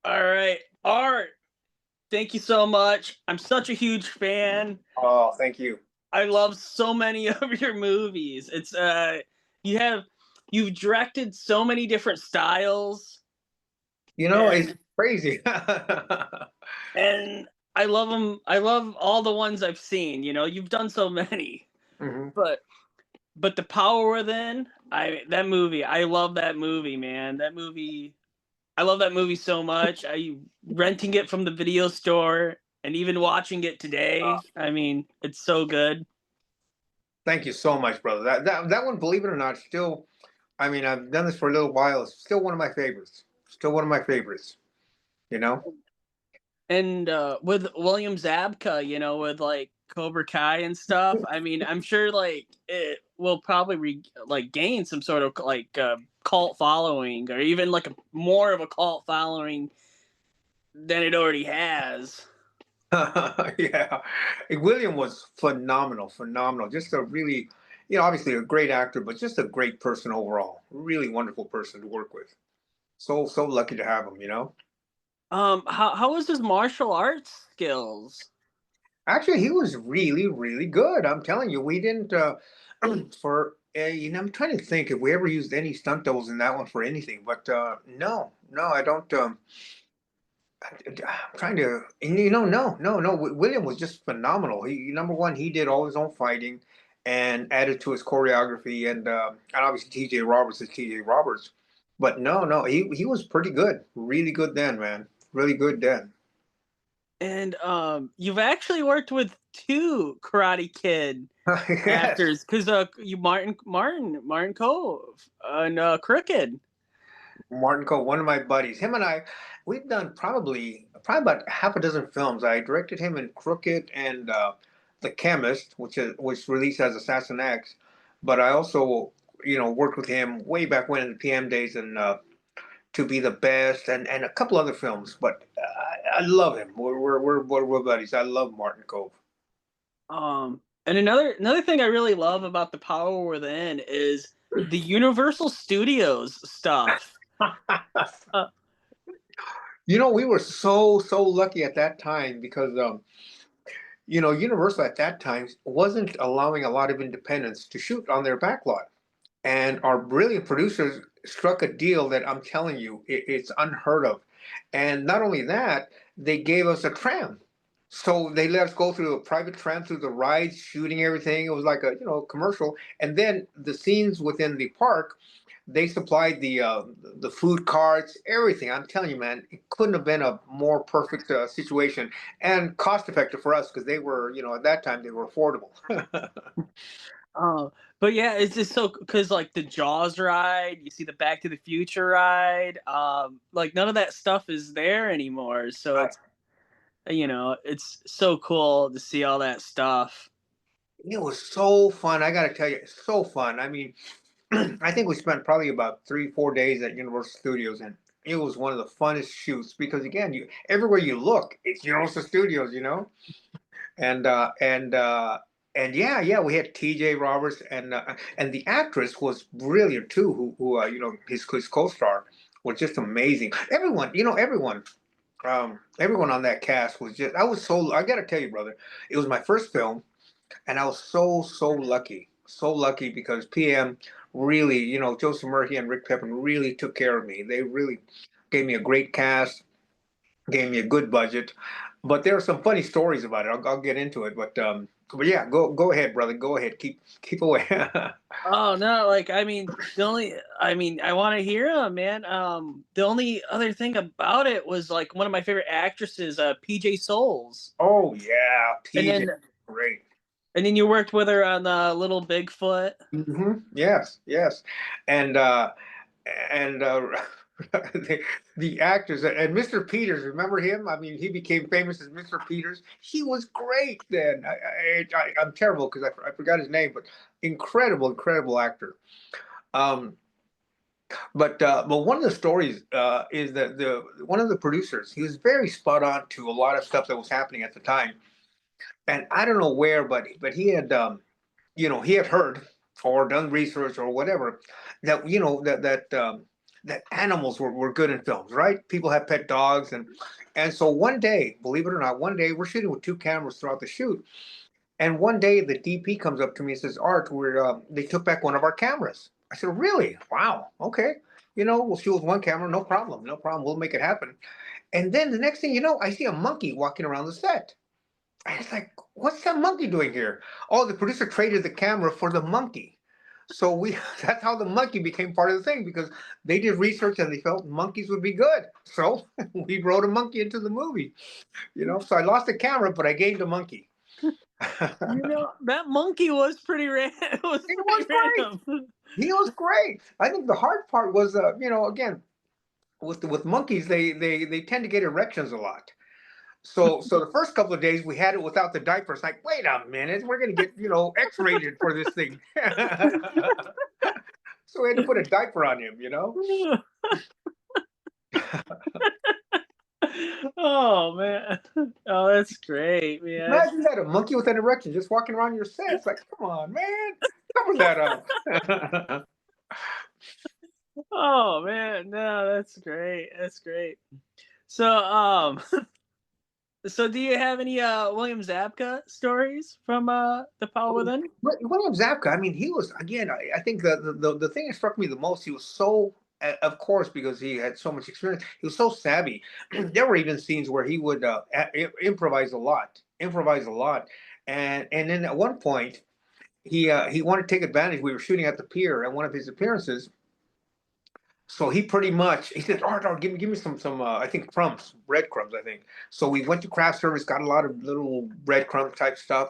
All right, Art. Thank you so much. I'm such a huge fan. Oh, thank you. I love so many of your movies. You have you've directed so many different styles, It's and crazy. and I love them. I love all the ones I've seen. You've done so many, hmm but the Power Within. That movie. I love that movie, man. That movie. I love that movie so much. I renting it from the video store and even watching it today. I mean, it's so good. Thank you so much, brother. That one, believe it or not, still. I mean, I've done this for a little while. It's still one of my favorites. Still one of my favorites. You know. And with William Zabka, with like Cobra Kai and stuff. I mean, I'm sure like it will probably like gain some sort of like cult following, or even like more of a cult following than it already has. Yeah, William was phenomenal, phenomenal. Just a really, obviously a great actor, but just a great person overall. Really wonderful person to work with. So lucky to have him. How was his martial arts skills? Actually, he was really, really good. I'm telling you, we didn't I'm trying to think if we ever used any stunt doubles in that one for anything, but no, no, I don't. I'm trying to, and no, no, no. William was just phenomenal. Number one, he did all his own fighting and added to his choreography, and obviously T.J. Roberts is T.J. Roberts, but no, no, he was pretty good, really good then, man, really good then. And you've actually worked with two Karate Kid Yes. actors, because you Martin Cove and Crooked. Martin Cole, one of my buddies. Him and I, we've done probably about half a dozen films. I directed him in Crooked and The Chemist, which released as Assassin X. But I also, worked with him way back when in the PM days and To Be the Best and a couple other films. But I love him. We're buddies. I love Martin Cove. And another thing I really love about the Power Within is the Universal Studios stuff. Uh, We were so lucky at that time because Universal at that time wasn't allowing a lot of independents to shoot on their backlot. And our brilliant producers struck a deal that I'm telling you, it's unheard of. And not only that, they gave us a tram. So they let us go through a private tram through the rides, shooting everything. It was like a commercial. And then the scenes within the park, they supplied the food carts, everything. I'm telling you, man, it couldn't have been a more perfect situation and cost effective for us because they were, at that time they were affordable. oh, but yeah, it's just so because like the Jaws ride, you see the Back to the Future ride, like none of that stuff is there anymore. So it's so cool to see all that stuff. It was so fun. I got to tell you, it's so fun. I mean, I think we spent probably about 3, 4 days at Universal Studios, and it was one of the funnest shoots because again, you everywhere you look, it's Universal Studios. And yeah, yeah, we had T.J. Roberts, and the actress was brilliant too. Who his co-star was just amazing. Everyone on that cast was just. I was so. I got to tell you, brother, it was my first film and I was so lucky because PM really, Joseph Murphy and Rick Pepin really took care of me. They really gave me a great cast, gave me a good budget, but there are some funny stories about it. I'll get into it, but yeah, go ahead, brother. Go ahead. Keep away. Oh no, like I mean I want to hear him, man. The only other thing about it was like one of my favorite actresses, PJ Souls. Oh yeah, And PJ, then great. you worked with her on Little Bigfoot. Yes, yes, and and the actors and Mr. Peters. Remember him? I mean, he became famous as Mr. Peters. He was great then. I'm terrible because I forgot his name, but incredible, incredible actor. Um, but one of the stories is that the one of the producers he was very spot on to a lot of stuff that was happening at the time, and I don't know where, but he had he had heard or done research or whatever that that that animals were good in films, right? People have pet dogs, and so one day, believe it or not, one day we're shooting with two cameras throughout the shoot, and one day the DP comes up to me and says, "Art, they took back one of our cameras." I said, "Really? Wow. Okay. We'll shoot with one camera, no problem, no problem. We'll make it happen." And then the next thing you know, I see a monkey walking around the set. And it's like, what's that monkey doing here? Oh, the producer traded the camera for the monkey. So we that's how the monkey became part of the thing because they did research and they felt monkeys would be good. So we wrote a monkey into the movie. So I lost the camera, but I gained a monkey. That monkey was pretty it was It pretty was great. random. He was great. I think the hard part was, again, with monkeys, they tend to get erections a lot. So the first couple of days we had it without the diapers. Like, wait a minute, we're gonna get X-rated for this thing. So we had to put a diaper on him. Oh man. Oh, that's great, man. Imagine that, a monkey with an erection just walking around your set. It's like, come on, man, cover that up. Oh man, no, that's great. That's great. So so do you have any William Zabka stories from The Power Within? William Zabka, I mean, he was again. I think the thing that struck me the most, he was so, of course, because he had so much experience. He was so savvy. There were even scenes where he would improvise a lot, and then at one point he wanted to take advantage. We were shooting at the pier, and one of his appearances. So he pretty much he said, "Art, give me some I think crumbs, breadcrumbs, I think." So we went to craft service, got a lot of little breadcrumb type stuff,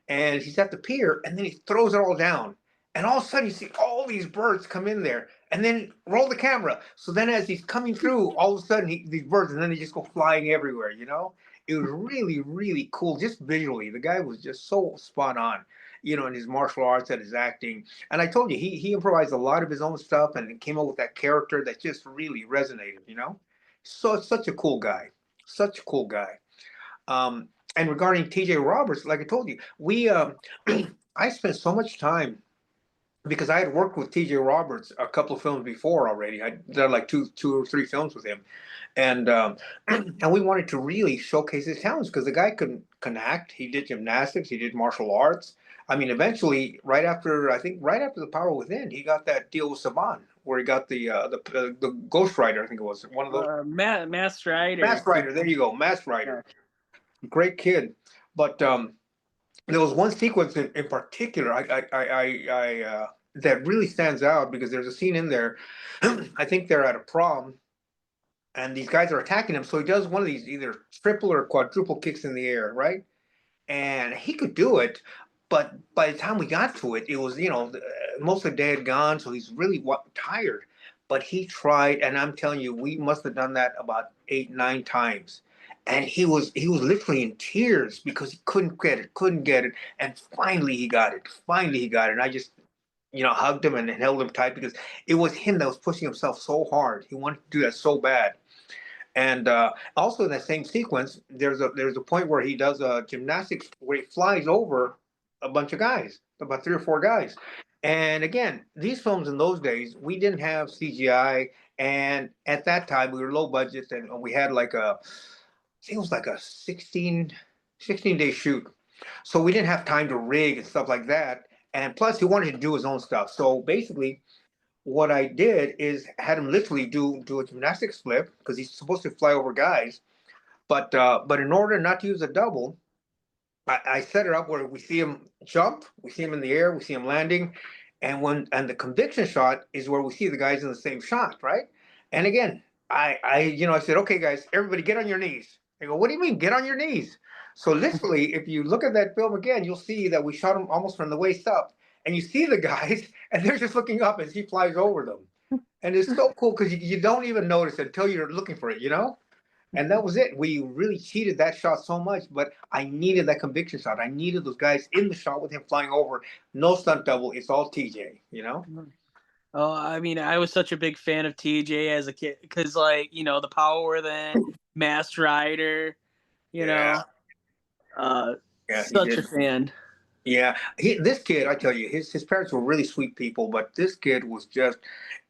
and he's at the pier, and then he throws it all down, and all of a sudden you see all these birds come in there, and then roll the camera. So then as he's coming through, all of a sudden these birds, and then they just go flying everywhere. It was really really cool, just visually. The guy was just so spot on, in his martial arts and his acting. And I told you, he improvised a lot of his own stuff and came up with that character that just really resonated. So such a cool guy, such a cool guy. And regarding T.J. Roberts, like I told you, we I spent so much time because I had worked with T.J. Roberts a couple of films before already. I did like two or three films with him, and and we wanted to really showcase his talents because the guy can act. He did gymnastics. He did martial arts. I mean, eventually, I think right after The Power Within, he got that deal with Saban, where he got the Ghost Rider. I think it was one of those. Mass Rider. Mask Rider. There you go, Mask Rider. Great kid, but there was one sequence in particular that really stands out because there's a scene in there. I think they're at a prom and these guys are attacking him. So he does one of these either triple or quadruple kicks in the air, right? And he could do it, but by the time we got to it, it was most of the day had gone, so he's really tired. But he tried, and I'm telling you, we must have done that about 8, 9 times. And he was literally in tears because he couldn't get it, and finally he got it. Finally he got it. And I just hugged him and held him tight because it was him that was pushing himself so hard. He wanted to do that so bad. And also in that same sequence, there's a point where he does a gymnastics where he flies over a bunch of guys, about 3 or 4 guys. And again, these films in those days, we didn't have CGI, and at that time we were low budget, and we had I think it was like a 16 day shoot. So we didn't have time to rig and stuff like that. And plus, he wanted to do his own stuff. So basically, what I did is had him literally do a gymnastics flip because he's supposed to fly over guys. But in order not to use a double, I set it up where we see him jump, we see him in the air, we see him landing, and the conviction shot is where we see the guys in the same shot, right? And again, I said, okay, guys, everybody get on your knees. They go, what do you mean, get on your knees? So literally, if you look at that film again, you'll see that we shot him almost from the waist up, and you see the guys, and they're just looking up as he flies over them, and it's so cool because you don't even notice it until you're looking for it. And that was it. We really cheated that shot so much, but I needed that conviction shot. I needed those guys in the shot with him flying over. No stunt double. It's all TJ. Oh, I mean, I was such a big fan of TJ as a kid because, like, The Power Within, Mass Rider, you Yeah. know, Yeah, he such a did. fan. Yeah, this kid, I tell you, his parents were really sweet people, but this kid was just,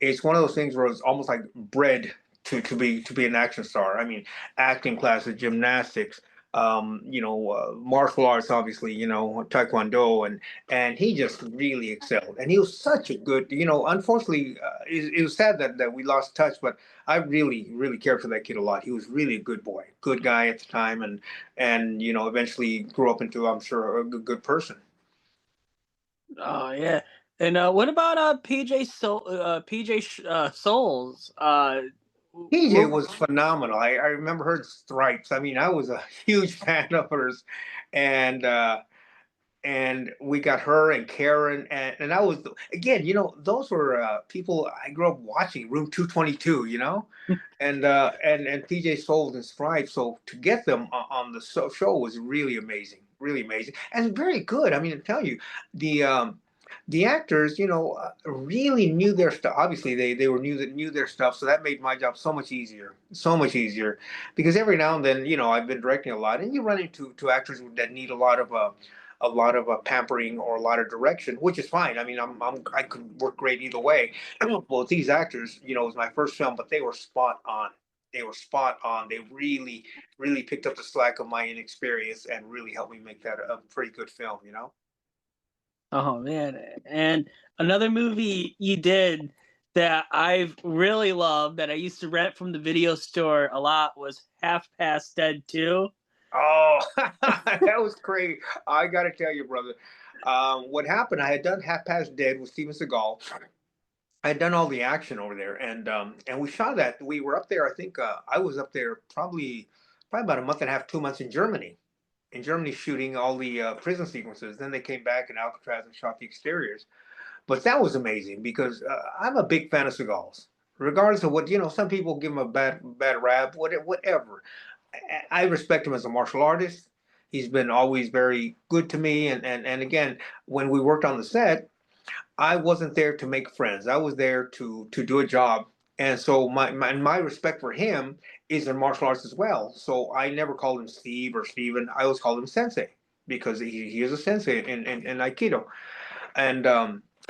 it's one of those things where it's almost like bred to be an action star. I mean, acting classes, gymnastics, martial arts, obviously, taekwondo, and he just really excelled. And he was such a good, unfortunately, it was sad that we lost touch, but I really, really cared for that kid a lot. He was really a good boy, good guy at the time, and eventually grew up into, I'm sure, a good person. Oh yeah. And what about Souls? PJ What, was phenomenal. I remember her stripes. I mean, I was a huge fan of hers, and we got her and Karen, and I was, again, those were people I grew up watching. Room 222, and PJ Souls and Stripes. So to get them on the show was really amazing, and very good. I mean, I tell you, the the actors, really knew their stuff. Obviously, they were knew their stuff, so that made my job so much easier. Because every now and then, I've been directing a lot, and you run into actors that need a lot of pampering or a lot of direction, which is fine. I mean, I could work great either way. Well, these actors, it was my first film, but they were spot on. They were spot on. They really, really picked up the slack of my inexperience and really helped me make that a pretty good film. oh man. And another movie you did that I've really loved that I used to rent from the video store a lot was Half Past Dead 2. Oh, that was crazy. I got to tell you, brother. What happened? I had done Half Past Dead with Steven Seagal. I had done all the action over there, and we shot that. We were up there. I think I was up there probably about a month and a half, 2 months in Germany. In Germany, shooting all the prison sequences. Then they came back in Alcatraz and shot the exteriors. But that was amazing because I'm a big fan of Seagal's. Regardless of what some people give him a bad rap, whatever. I respect him as a martial artist. He's been always very good to me, and again, when we worked on the set, I wasn't there to make friends. I was there to do a job. And so my respect for him is in martial arts as well. So I never called him Steve or Steven. I always called him Sensei because he is a sensei in Aikido. And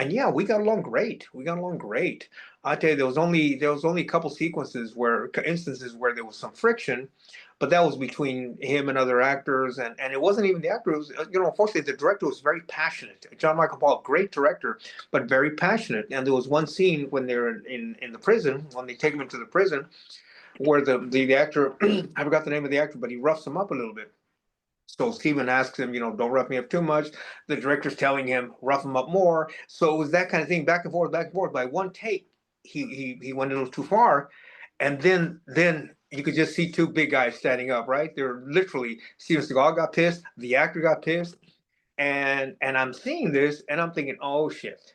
yeah, we got along great. We got along great. I tell you, there was only a couple sequences where instances where there was some friction, but that was between him and other actors, and it wasn't even the actor. It was, unfortunately, the director was very passionate. John Michael Paul, great director, but very passionate. And there was one scene when they're in the prison, when they take him into the prison, where the actor, I forgot the name of the actor, but he roughs him up a little bit. So Steven asks him, don't rough me up too much. The director's telling him, rough him up more. So it was that kind of thing, back and forth, back and forth. By one take, he went a little too far, and then you could just see two big guys standing up. Right, they're literally Steven Seagal got pissed, the actor got pissed, and I'm seeing this, and I'm thinking, oh shit.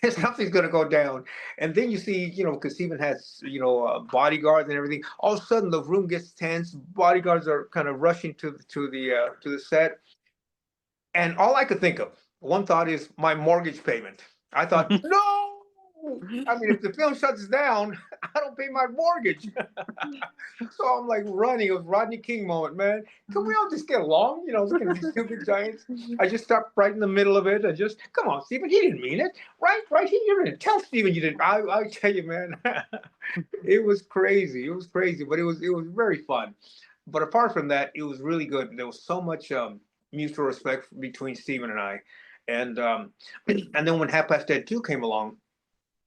Something's gonna go down, and then you see, because Steven has, bodyguards and everything. All of a sudden, the room gets tense. Bodyguards are kind of rushing to the set, and all I could think of, one thought is my mortgage payment. I thought, no. I mean, if the film shuts down, I don't pay my mortgage. So I'm like running. It was Rodney King moment, man. Can we all just get along? Looking at these two big giants. I just stopped right in the middle of it and just, come on, Stephen, he didn't mean it. Right, you didn't tell Stephen you didn't. I tell you, man, it was crazy. It was crazy, but it was very fun. But apart from that, it was really good. There was so much mutual respect between Stephen and I, and and then when Half Past Dead 2 came along,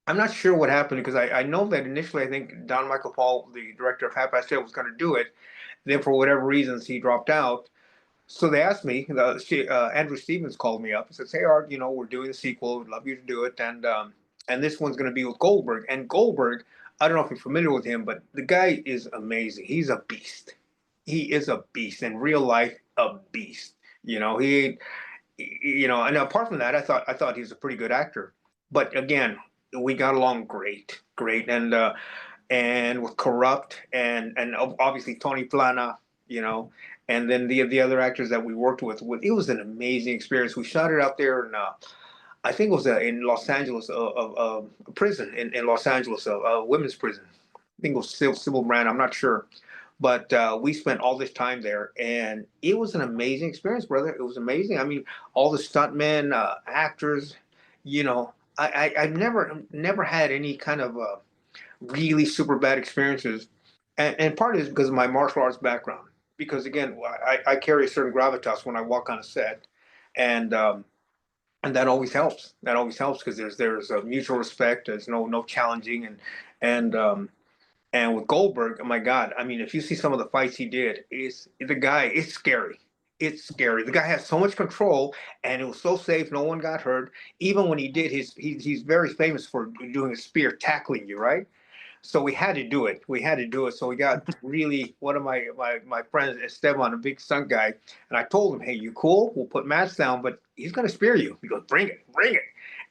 I'm not sure what happened because I know that initially I think Don Michael Paul, the director of Half Past Dead, was going to do it. Then for whatever reasons he dropped out. So they asked me. Andrew Stevens called me up and says, "Hey Art, we're doing a sequel. We'd love you to do it, and this one's going to be with Goldberg. And Goldberg, I don't know if you're familiar with him, but the guy is amazing. He's a beast. He is a beast in real life, a beast. He and apart from that, I thought he was a pretty good actor. But again, we got along great, and with Corrupt and obviously Tony Plana, you know, and then the other actors that we worked with. It was an amazing experience. We shot it out there in I think it was in Los Angeles, a prison in Los Angeles, a women's prison. I think it was Sybil Brand. I'm not sure, But we spent all this time there, and it was an amazing experience, brother. It was amazing. I mean, all the stuntmen, actors, you know, I've never had any kind of really super bad experiences, and part of it is because of my martial arts background. Because again, I carry a certain gravitas when I walk on a set, and and that always helps. That always helps because there's a mutual respect. There's no challenging, and and with Goldberg, oh my God, I mean, if you see some of the fights he did, is the guy, it's scary. It's scary. The guy has so much control, and it was so safe. No one got hurt. Even when he did he's very famous for doing a spear, tackling you, right? So we had to do it. We had to do it. So we got really one of my friends, Esteban, a big stunt guy, and I told him, "Hey, you cool? We'll put mats down, but he's gonna spear you." He goes, "Bring it, bring it."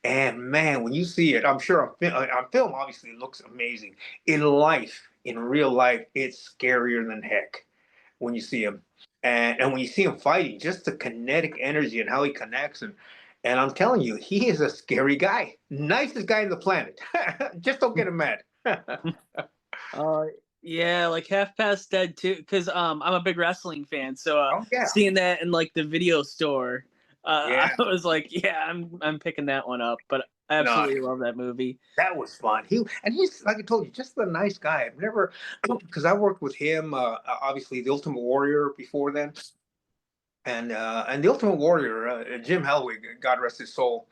And man, when you see it, I'm sure on film, obviously, it looks amazing. In life, in real life, it's scarier than heck when you see him, and when you see him fighting, just the kinetic energy and how he connects and I'm telling you, he is a scary guy. Nicest guy on the planet. Just don't get him mad. Uh, yeah, like Half Past Dead too, because I'm a big wrestling fan. So Oh yeah, seeing that in like the video store, yeah. I was like, yeah, I'm picking that one up. But I No, absolutely love that movie. that was fun. He's like I told you, just a nice guy. I've never because I worked with him. Obviously, the Ultimate Warrior before then, and the Ultimate Warrior, Jim Hellwig, God rest his soul.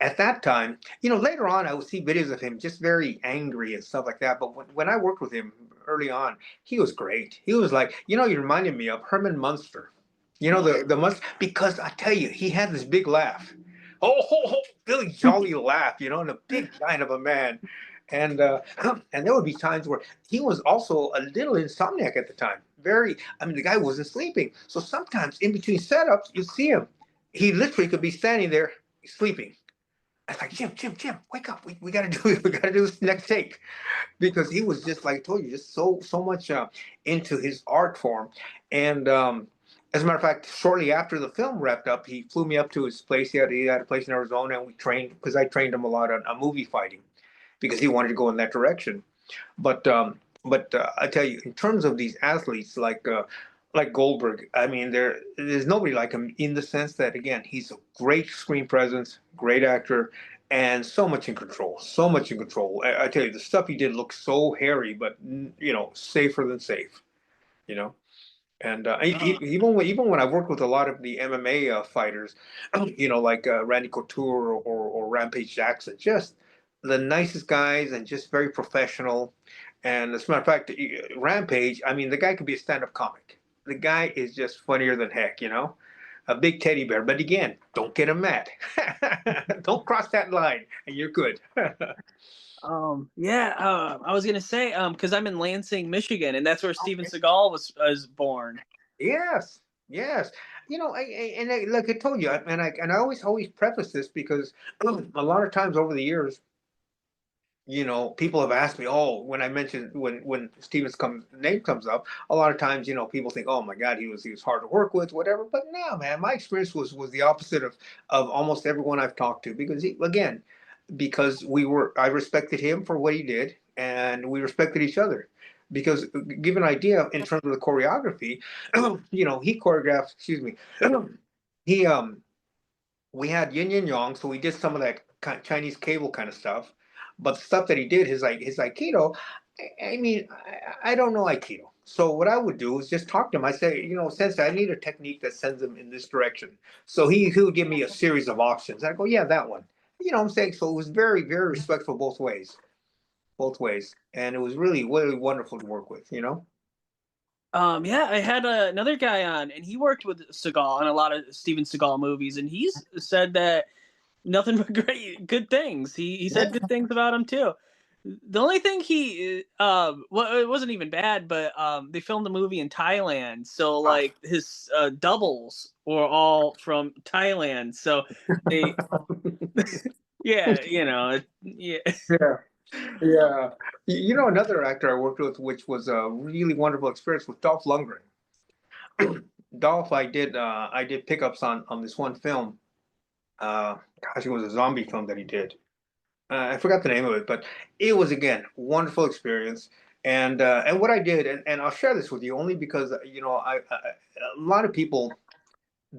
At that time, later on, I would see videos of him just very angry and stuff like that. But when I worked with him early on, he was great. He was like, he reminded me of Herman Munster. The Munster, because I tell you, he had this big laugh. Oh, ho, ho, Billy Jolly laugh, and a big giant of a man. And and there would be times where he was also a little insomniac at the time. I mean, the guy wasn't sleeping. So sometimes in between setups, you see him. He literally could be standing there sleeping. I was like, Jim, wake up. We gotta do it. We gotta do this next take. Because he was just like I told you, just so much into his art form. And as a matter of fact, shortly after the film wrapped up, he flew me up to his place. He had a place in Arizona, and we trained because I trained him a lot on movie fighting because he wanted to go in that direction. But I tell you, in terms of these athletes like Goldberg, I mean, there's nobody like him in the sense that again, he's a great screen presence, great actor, and so much in control, so much in control. I tell you, the stuff he did looked so hairy, but safer than safe. You know. And Uh, even when I worked with a lot of the MMA fighters, like Randy Couture or Rampage Jackson, just the nicest guys and just very professional. And as a matter of fact, Rampage, I mean, the guy could be a stand-up comic. The guy is just funnier than heck, a big teddy bear. But again, don't get him mad. Don't cross that line, and you're good. yeah, I was gonna say, because I'm in Lansing, Michigan, and that's where Steven Seagal was born. Yes, yes. Like I told you, and I always preface this because a lot of times over the years, people have asked me, oh, when I mentioned when Steven's name comes up, a lot of times, people think, oh my God, he was hard to work with, whatever. But no, man, my experience was the opposite of almost everyone I've talked to because again, because I respected him for what he did, and we respected each other. Because give an idea in terms of the choreography, he choreographed. Excuse me. He We had yin and yang, so we did some of that Chinese cable kind of stuff. But the stuff that he did, his aikido, I mean, I don't know aikido. So what I would do is just talk to him. I say, Sensei, I need a technique that sends him in this direction. So he would give me a series of options. I go, yeah, that one. You know what I'm saying? So it was very, very respectful both ways. And it was really, really wonderful to work with. Yeah, I had another guy on, and he worked with Seagal on a lot of Steven Seagal movies, and he's said that nothing but good things. He said good things about him too. The only thing well, it wasn't even bad, but they filmed the movie in Thailand, so Ah. like his doubles were all from Thailand. So they, yeah, yeah. Yeah. Yeah. Another actor I worked with, which was a really wonderful experience, with Dolph Lundgren. Dolph, I did pickups on this one film. Gosh, it was a zombie film that he did. I forgot the name of it, but it was again wonderful experience. And what I did, and I'll share this with you only because a lot of people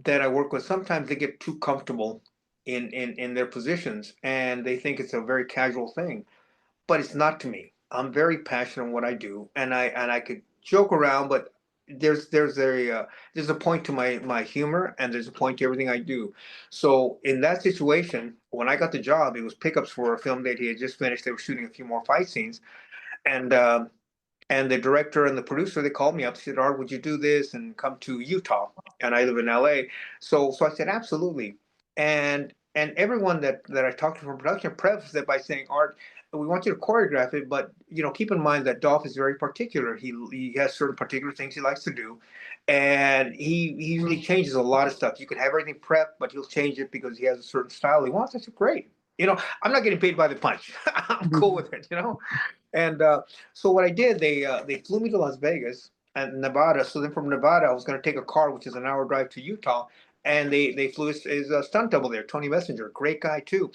that I work with sometimes they get too comfortable in their positions and they think it's a very casual thing, but it's not to me. I'm very passionate in what I do, and I could joke around, but there's a point to my humor, and there's a point to everything I do. So in that situation, when I got the job, it was pickups for a film that he had just finished. They were shooting a few more fight scenes, and and the director and the producer, they called me up, said, Art, would you do this and come to Utah? And I live in LA. So I said, absolutely. And everyone that I talked to from production prefaced it by saying, Art, we want you to choreograph it, but keep in mind that Dolph is very particular. He has certain particular things he likes to do. And he usually changes a lot of stuff. You can have everything prepped, but he'll change it because he has a certain style he wants. I said, great. I'm not getting paid by the punch. I'm cool with it. And so what I did, they flew me to Las Vegas and Nevada. So then from Nevada, I was going to take a car, which is an hour drive to Utah, and they flew his stunt double there, Tony Messenger, great guy too.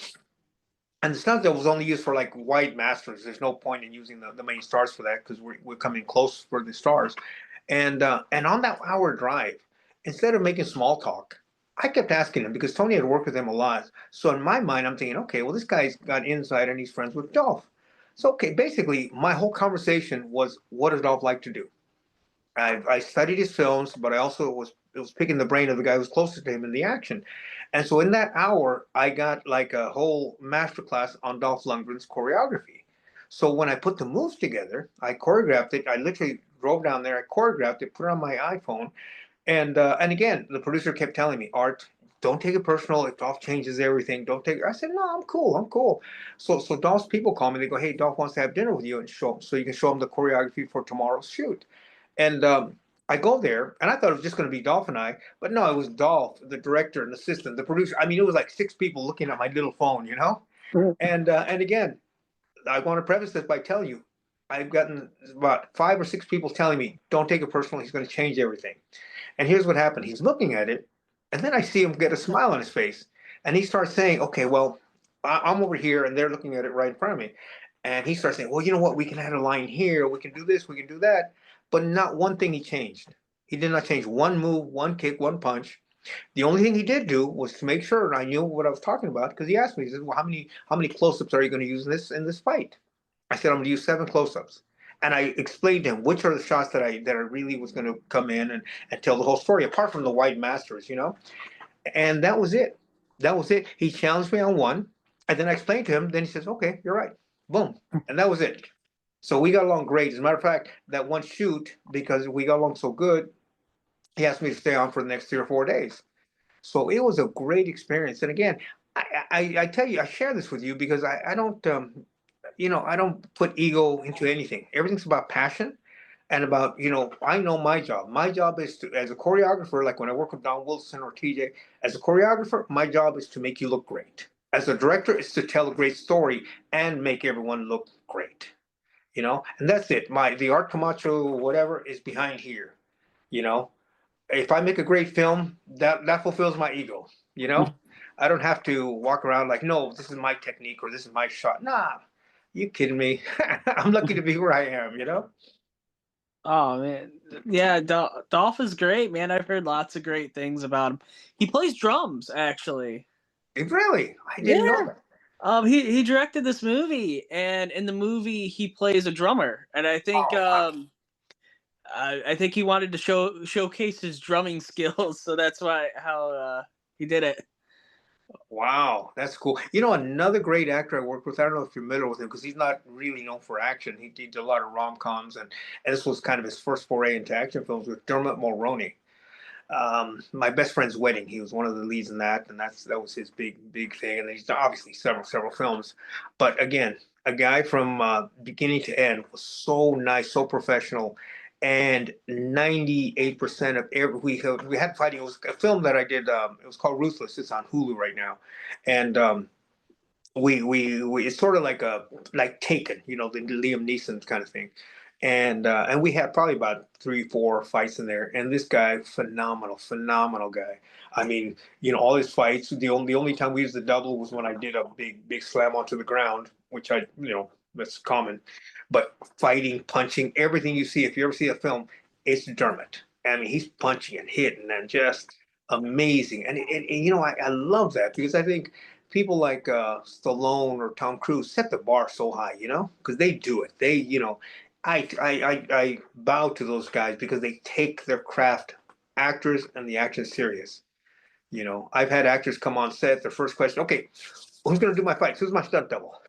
And the stunt double was only used for like white masters. There's no point in using the main stars for that because we're coming close for the stars. And on that hour drive, instead of making small talk, I kept asking him because Tony had worked with him a lot. So in my mind, I'm thinking, okay, well, this guy's got insight and he's friends with Dolph. So okay, basically, my whole conversation was, what does Dolph like to do? I studied his films, but I also was picking the brain of the guy who's closest to him in the action. And so in that hour, I got like a whole masterclass on Dolph Lundgren's choreography. So when I put the moves together, I choreographed it. I literally drove down there, I choreographed it, put it on my iPhone, and again, the producer kept telling me, Art, don't take it personal. If Dolph changes everything, don't take it. I said, no, I'm cool. I'm cool. So Dolph's people call me. They go, hey, Dolph wants to have dinner with you and show him so you can show him the choreography for tomorrow's shoot. And I go there, and I thought it was just going to be Dolph and I, but no, it was Dolph, the director, and assistant, the producer. I mean, it was like six people looking at my little phone. And again, I want to preface this by telling you, I've gotten about five or six people telling me, don't take it personal. He's going to change everything. And here's what happened. He's looking at it, and then I see him get a smile on his face. And he starts saying, okay, well, I'm over here, and they're looking at it right in front of me. And he starts saying, well, you know what? We can add a line here. We can do this. We can do that. But not one thing he changed. He did not change one move, one kick, one punch. The only thing he did do was to make sure I knew what I was talking about because he asked me, he said, well, how many close-ups are you going to use in this fight? I said, I'm going to use 7 close-ups. And I explained to him which are the shots that I really was going to come in and tell the whole story, apart from the white masters. And that was it. That was it. He challenged me on one, and then I explained to him. Then he says, "Okay, you're right." Boom, and that was it. So we got along great. As a matter of fact, that one shoot, because we got along so good, he asked me to stay on for the next 3 or 4 days. So it was a great experience. And again, I tell you, I share this with you because I don't I don't put ego into anything. Everything's about passion and about, I know my job. My job is to, as a choreographer, like when I work with Don Wilson or TJ, as a choreographer, my job is to make you look great. As a director, it's to tell a great story and make everyone look great. And that's it. The Art Camacho, whatever, is behind here. You know, if I make a great film, that fulfills my ego. You know, I don't have to walk around like, no, this is my technique or this is my shot. Nah, you kidding me? I'm lucky to be where I am. Oh man, yeah, Dolph is great, man. I've heard lots of great things about him. He plays drums, actually. Really, I didn't know Yeah. that. He directed this movie, and in the movie he plays a drummer, and Oh, wow. I think he wanted to showcase his drumming skills, so that's why how he did it. Wow, that's cool. Another great actor I worked with, I don't know if you're familiar with him because he's not really known for action. He did a lot of rom-coms, and this was kind of his first foray into action films with Dermot Mulroney. My best friend's wedding. He was one of the leads in that, and that was his big thing. And he's done obviously several films, but again, a guy from beginning to end was so nice, so professional, and 98% of every we had fighting. It was a film that I did. It was called Ruthless. It's on Hulu right now, and we it's sort of like Taken, the Liam Neeson kind of thing, and we had probably about 3 4 fights in there, and this guy, phenomenal guy. I mean, all his fights. The only time we used the double was when I did a big slam onto the ground, which I that's common. But fighting, punching, everything you see, if you ever see a film, it's Dermot. I mean, he's punching and hitting and just amazing. And you know, I love that because I think people like Stallone or Tom Cruise set the bar so high, you know, because they do it. They, you know, I bow to those guys because they take their craft, actors and the action serious. You know, I've had actors come on set. Their first question, okay, who's going to do my fights? Who's my stunt double?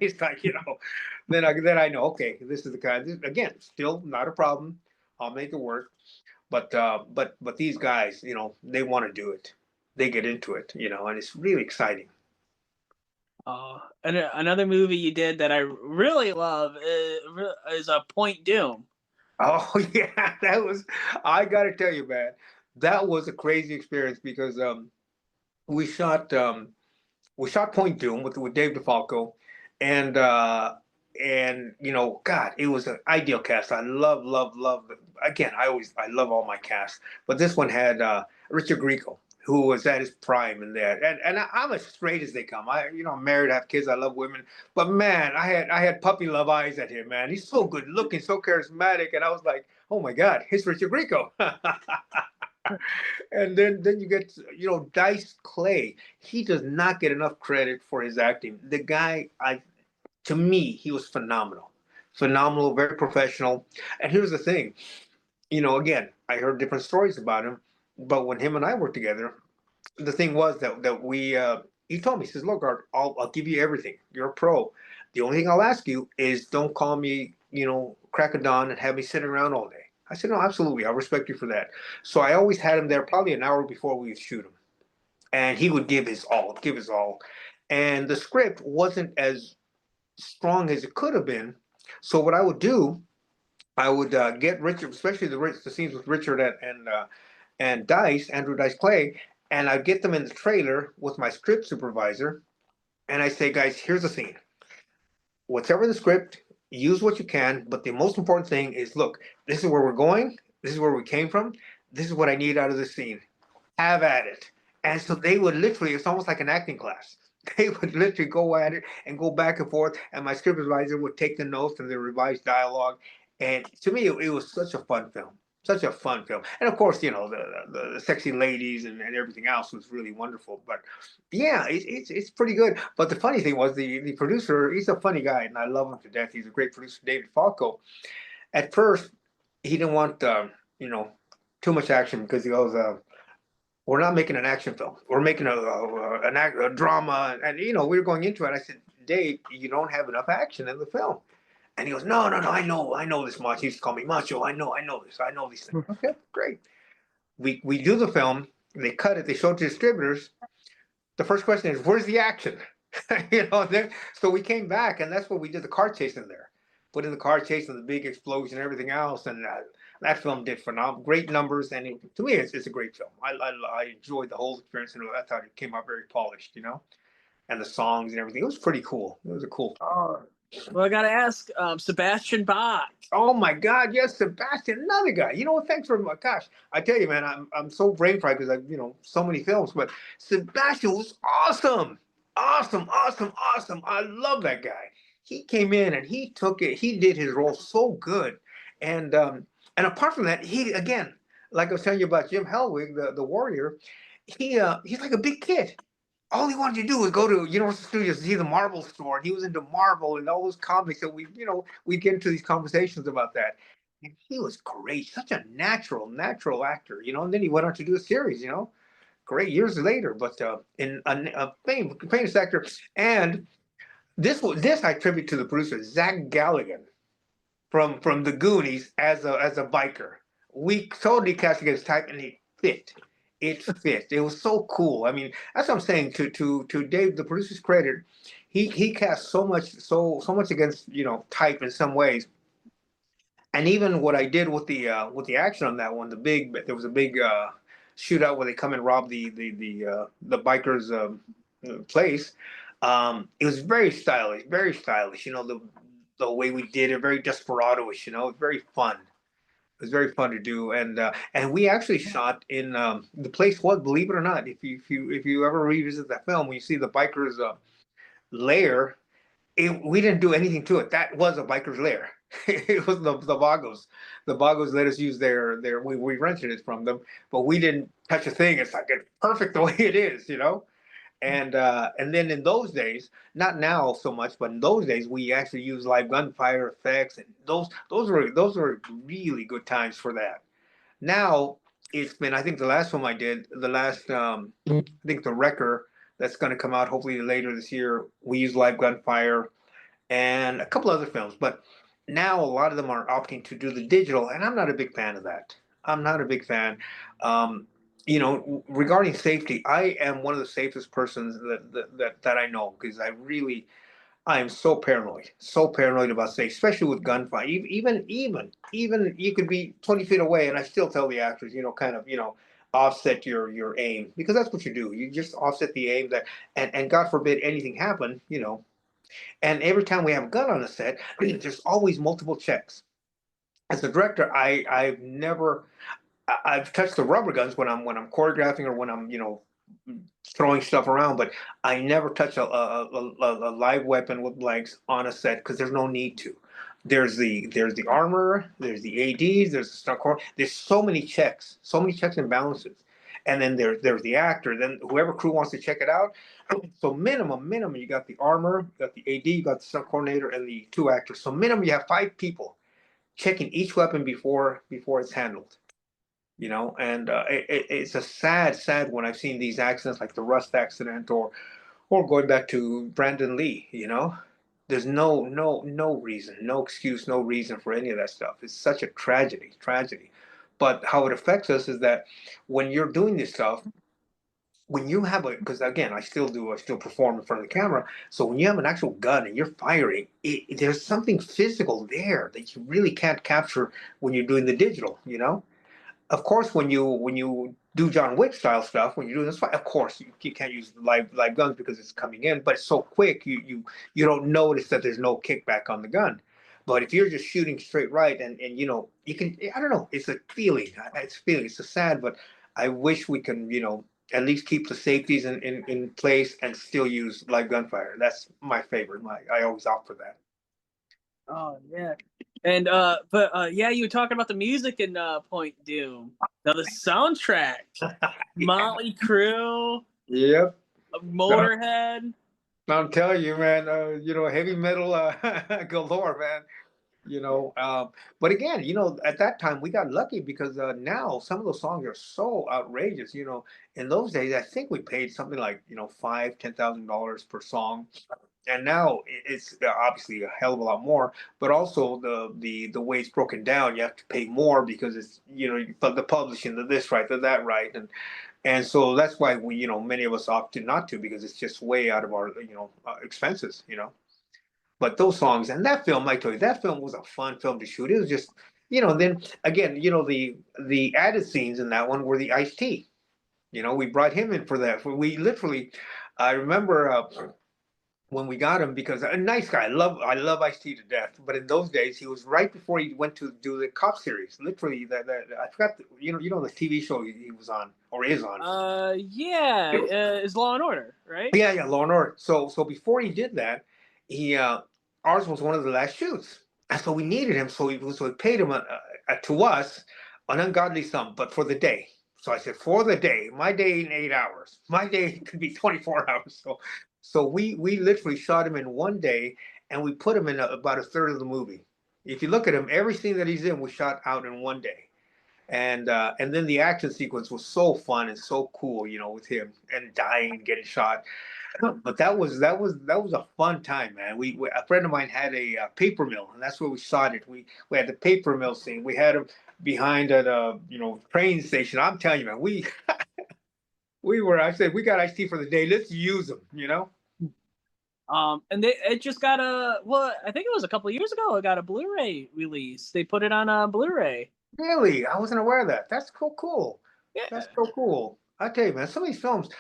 It's like, you know, then I know, okay, this is the guy. Again, still not a problem. I'll make it work. But these guys, you know, they want to do it. They get into it, you know, and it's really exciting. And another movie you did that I really love is a Point Doom. Oh yeah, that was. I got to tell you, man, that was a crazy experience because we shot um, we shot Point Doom with Dave DeFalco, and you know, God, it was an ideal cast. I love. Again, I love all my casts, but this one had Richard Grieco, who was at his prime in there, and I'm as straight as they come. You know, I'm married, I have kids, I love women, but man, I had puppy love eyes at him. Man, he's so good looking, so charismatic, and I was like, oh my God, it's Richard Grieco. And then you get, you know, Dice Clay. He does not get enough credit for his acting. The guy, I to me, he was phenomenal, phenomenal, very professional. And here's the thing, you know, again, I heard different stories about him, but when him and I worked together, the thing was that we he told me, he says, look, Art, I'll give you everything. You're a pro. The only thing I'll ask you is don't call me, you know, crack of dawn and have me sitting around all day. I said, no, absolutely. I'll respect you for that. So I always had him there probably an hour before we would shoot him. And he would give his all, give his all. And the script wasn't as strong as it could have been. So what I would do, I would get Richard, especially the scenes with Richard and Dice, Andrew Dice Clay, and I'd get them in the trailer with my script supervisor, and I say, guys, here's the scene. Whatever the script, use what you can, but the most important thing is, look, this is where we're going, this is where we came from, this is what I need out of this scene. Have at it. And so they would literally, it's almost like an acting class. They would literally go at it and go back and forth, and my script advisor would take the notes and the revised dialogue. And to me, it was such a fun film, such a fun film. And of course, you know, the sexy ladies and everything else was really wonderful. But yeah, it's pretty good. But the funny thing was the producer, he's a funny guy, and I love him to death. He's a great producer, David Falco. At first, he didn't want, you know, too much action because he goes, we're not making an action film. We're making a drama. And, you know, we were going into it. I said, Dave, you don't have enough action in the film. And he goes, no, I know this much. He used to call me Macho. I know this. I know these things. Okay, great. We do the film. They cut it. They show it to distributors. The first question is, where's the action? You know, so we came back, and that's what we did the car chase in there. Put in the car chase and the big explosion and everything else. And that film did phenomenal, great numbers. And to me, it's a great film. I enjoyed the whole experience, and I thought it came out very polished, you know, and the songs and everything. It was pretty cool. It was a cool. Oh, well, I gotta ask, Sebastian Bach. Oh my God, yes, Sebastian, another guy. You know what? Thanks for my gosh. I tell you, man, I'm so brain fried because I've, you know, so many films. But Sebastian was awesome, awesome. I love that guy. He came in and he took it. He did his role so good, and apart from that, he again, like I was telling you about Jim Hellwig, the Warrior. He's like a big kid. All he wanted to do was go to Universal Studios to see the Marvel store, and he was into Marvel and all those comics. So we get into these conversations about that. And he was great, such a natural actor, you know. And then he went on to do a series, you know, great years later. But in a famous actor, and this I attribute to the producer Zach Galligan from the Goonies as a biker. We totally cast against type, and he fit. It fit. It was so cool. I mean, that's what I'm saying. To Dave, the producer's credit, he cast so much against type in some ways. And even what I did with the action on that one, there was a big shootout where they come and rob the bikers' place. It was very stylish, very stylish. You know, the way we did it, very desperado-ish. You know, it was very fun. It was very fun to do, and we actually shot in the place was, believe it or not, if you ever revisit that film, when you see the bikers' lair, we didn't do anything to it. That was a biker's lair. It was the Vagos. The Vagos let us use their we rented it from them, but we didn't touch a thing. It's like it's perfect the way it is, you know. And then in those days, not now so much, but in those days we actually used live gunfire effects, and those were really good times for that. Now it's been, I think the last film I did, the last I think the Wrecker that's going to come out hopefully later this year. We use live gunfire and a couple other films, but now a lot of them are opting to do the digital, and I'm not a big fan of that. I'm not a big fan. Um, regarding safety, I am one of the safest persons that I know because I am so paranoid about safety, especially with gunfire. Even you could be 20 feet away, and I still tell the actors, kind of, offset your aim because that's what you do. You just offset the aim that, and God forbid anything happen, and every time we have a gun on the set, there's always multiple checks. As a director, I've never I've touched the rubber guns when I'm choreographing or when I'm throwing stuff around, but I never touch a live weapon with blanks on a set because there's no need to. There's the armor, there's the ADs, there's the stunt core. There's so many checks and balances, and then there's the actor. Then whoever crew wants to check it out. So minimum, you got the armor, you got the AD, you got the stunt coordinator, and the two actors. So minimum, you have five people checking each weapon before it's handled. And it's a sad when I've seen these accidents like the Rust accident or going back to Brandon Lee. There's no reason, no excuse, no reason for any of that stuff. It's such a tragedy. But how it affects us is that when you're doing this stuff, when you have because again, I still perform in front of the camera. So when you have an actual gun and you're firing, there's something physical there that you really can't capture when you're doing the digital. Of course, when you do John Wick style stuff, when you're doing this fight, of course you can't use live guns because it's coming in, but it's so quick you don't notice that there's no kickback on the gun. But if you're just shooting straight right and you can, I don't know, it's a feeling. It's a sad, but I wish we can at least keep the safeties in place and still use live gunfire. That's my favorite. I always opt for that. Oh yeah. And but yeah, you were talking about the music in Point Doom. Now the soundtrack, Motley Crue, Yep. Motorhead. I'm telling you, man, heavy metal galore, man. But again, at that time we got lucky because now some of those songs are so outrageous. In those days, I think we paid something like $5,000-$10,000 per song, and now it's obviously a hell of a lot more. But also the way it's broken down, you have to pay more because it's the publishing, the this right, the that right, and so that's why many of us opted not to because it's just way out of our expenses. But those songs and that film, I tell you, that film was a fun film to shoot. It was just, then again, the added scenes in that one were the iced tea. We brought him in for that. We literally, I remember when we got him because a nice guy. I love Ice T to death. But in those days, he was right before he went to do the cop series. Literally, that I forgot. The TV show he was on or is on. Yeah, is Law and Order, right? Yeah, Law and Order. So before he did that, he ours was one of the last shoots, and so we needed him. So we paid him to us an ungodly sum, but for the day. So I said for the day, my day in 8 hours, my day could be 24 hours. So we literally shot him in one day, and we put him in about a third of the movie. If you look at him, every scene that he's in was shot out in one day. And then the action sequence was so fun and so cool, with him and dying and getting shot. But that was a fun time, man. A friend of mine had a paper mill, and that's where we shot it. We had the paper mill scene. We had him behind at a train station. I'm telling you, man, we were. I said we got iced tea for the day. Let's use them. And it just got I think it was a couple of years ago. It got a Blu-ray release. They put it on a Blu-ray. Really, I wasn't aware of that. That's cool. Yeah. That's so cool. I tell you, man, some of these films,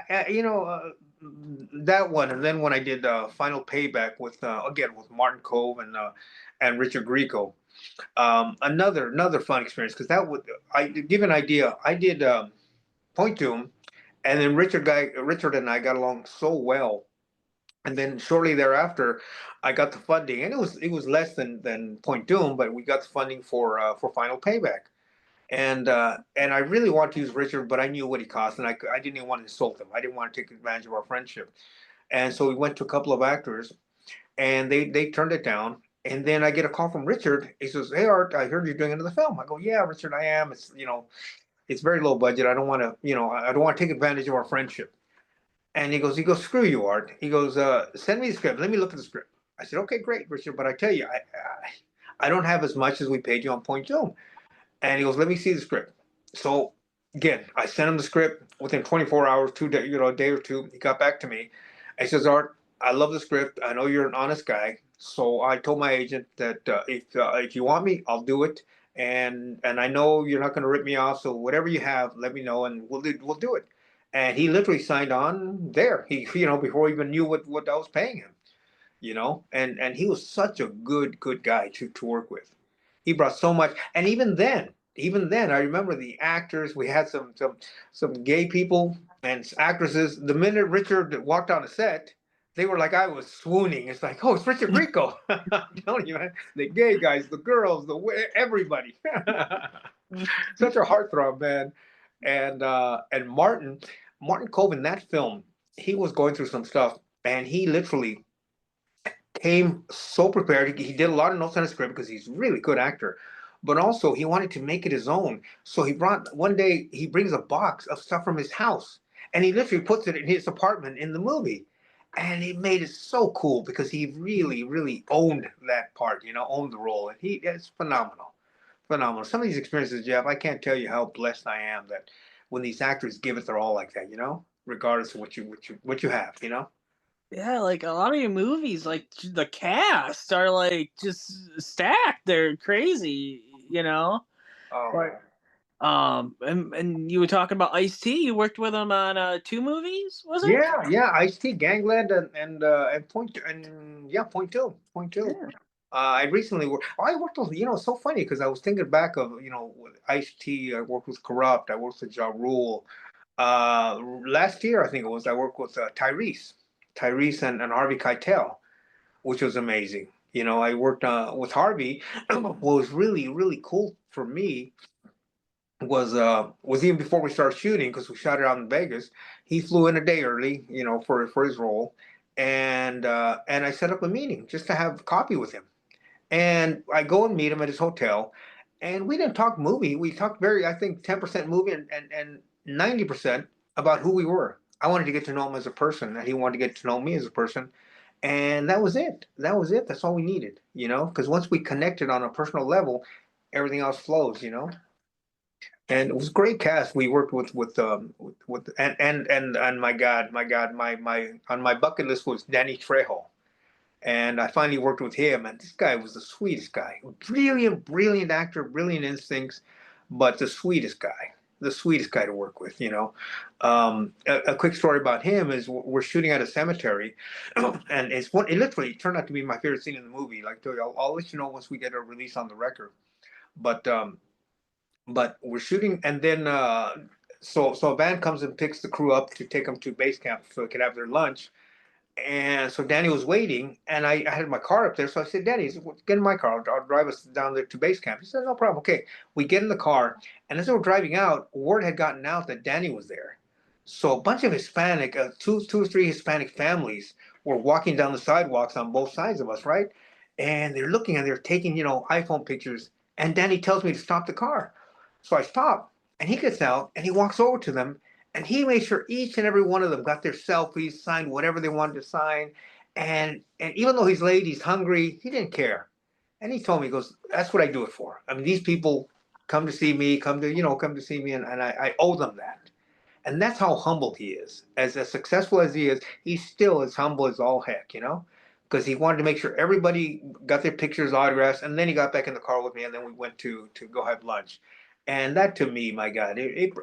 that one, and then when I did Final Payback with again with Martin Cove and Richard Grieco, another fun experience because I give an idea. I did Point to him, and then Richard and I got along so well And then shortly thereafter, I got the funding, and it was less than Point Doom, but we got the funding for Final Payback. And I really wanted to use Richard, but I knew what he cost, and I didn't even want to insult him. I didn't want to take advantage of our friendship. And so we went to a couple of actors, and they turned it down. And then I get a call from Richard. He says, "Hey Art, I heard you're doing another film." I go, "Yeah, Richard, I am. It's very low budget. I don't want to, I don't want to take advantage of our friendship." And he goes, "Screw you, Art." He goes, "Send me the script. Let me look at the script." I said, "Okay, great, Richard, but I tell you, I don't have as much as we paid you on Point Doom." And he goes, "Let me see the script." So again, I sent him the script within 24 hours, 2 day, a day or two. He got back to me. I says, "Art, I love the script. I know you're an honest guy." So I told my agent that if you want me, I'll do it. And I know you're not going to rip me off. So whatever you have, let me know, and we'll do it. And he literally signed on there. He before he even knew what I was paying him. And he was such a good guy to work with. He brought so much. And even then I remember the actors. We had some gay people and actresses. The minute Richard walked on the set, they were like, I was swooning. It's like, oh, it's Richard Grieco. I'm telling you, man, the gay guys, the girls, everybody. Such a heartthrob, man. And Martin Cove in that film, he was going through some stuff, and he literally came so prepared. He did a lot of notes on his script because he's a really good actor, but also he wanted to make it his own. So one day he brings a box of stuff from his house, and he literally puts it in his apartment in the movie. And he made it so cool because he really, really owned that part, owned the role. And it's phenomenal. Phenomenal. Some of these experiences, Jeff, I can't tell you how blessed I am that when these actors give it their all like that, regardless of what you have. Yeah, like a lot of your movies, like the cast are like just stacked. They're crazy, you know. Oh Like, man. and you were talking about Ice-T. You worked with him on two movies, was it? Yeah, yeah, Ice-T, Gangland, and Point Two, Point Two. Yeah. I recently worked. I worked with, it's so funny because I was thinking back of, with Ice-T. I worked with Corrupt. I worked with Ja Rule. Last year, I think it was, I worked with Tyrese and Harvey Keitel, which was amazing. I worked with Harvey. What was really, really cool for me was even before we started shooting, because we shot it out in Vegas. He flew in a day early, for his role, and I set up a meeting just to have coffee with him. And I go and meet him at his hotel, and we didn't talk movie. We talked I think 10% movie and 90% about who we were. I wanted to get to know him as a person, and he wanted to get to know me as a person. And that was it. That was it. That's all we needed, because once we connected on a personal level, everything else flows. And it was a great cast. We worked with and my God, my on my bucket list was Danny Trejo, and I finally worked with him. And this guy was the sweetest guy, brilliant actor, brilliant instincts, but the sweetest guy to work with. A quick story about him is we're shooting at a cemetery, and it literally turned out to be my favorite scene in the movie. Like, I'll let you know once we get a release on the record, but. But we're shooting, and then so a van comes and picks the crew up to take them to base camp so they could have their lunch. And so Danny was waiting, and I had my car up there. So I said, Danny, get in my car. I'll drive us down there to base camp. He said, no problem. Okay. We get in the car, and as they were driving out, word had gotten out that Danny was there. So a bunch of Hispanic, two or three Hispanic families were walking down the sidewalks on both sides of us, right? And they're looking and they're taking, iPhone pictures. And Danny tells me to stop the car. So I stop, and he gets out and he walks over to them, and he made sure each and every one of them got their selfies, signed whatever they wanted to sign. And even though he's late, he's hungry, he didn't care. And he told me, he goes, that's what I do it for. I mean, these people come to see me, come to see me, and I owe them that. And that's how humble he is. As successful as he is, he's still as humble as all heck. Because he wanted to make sure everybody got their pictures, autographs, and then he got back in the car with me, and then we went to go have lunch. And that, to me, my God, it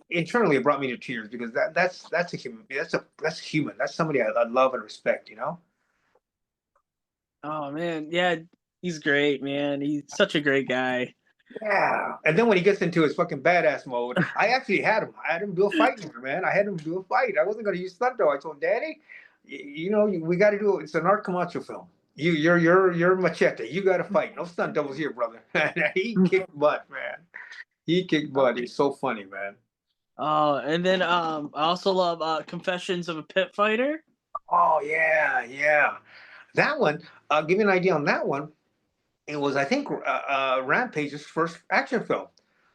internally it brought me to tears, because that's a human. That's a human. That's somebody I love and respect. Oh man, yeah, he's great, man. He's such a great guy. Yeah. And then when he gets into his fucking badass mode, I actually had him. I had him do a fight with him, man. I had him do a fight. I wasn't going to use stunt though. I told Danny, You know, we got to do it. It's an Art Camacho film. You're Machete. You got to fight. No stunt doubles here, brother. He kicked butt, man. He kicked butt. He's so funny, man. Oh, and then I also love Confessions of a Pit Fighter. Oh yeah, yeah. That one. I'll give you an idea on that one. It was, I think, Rampage's first action film.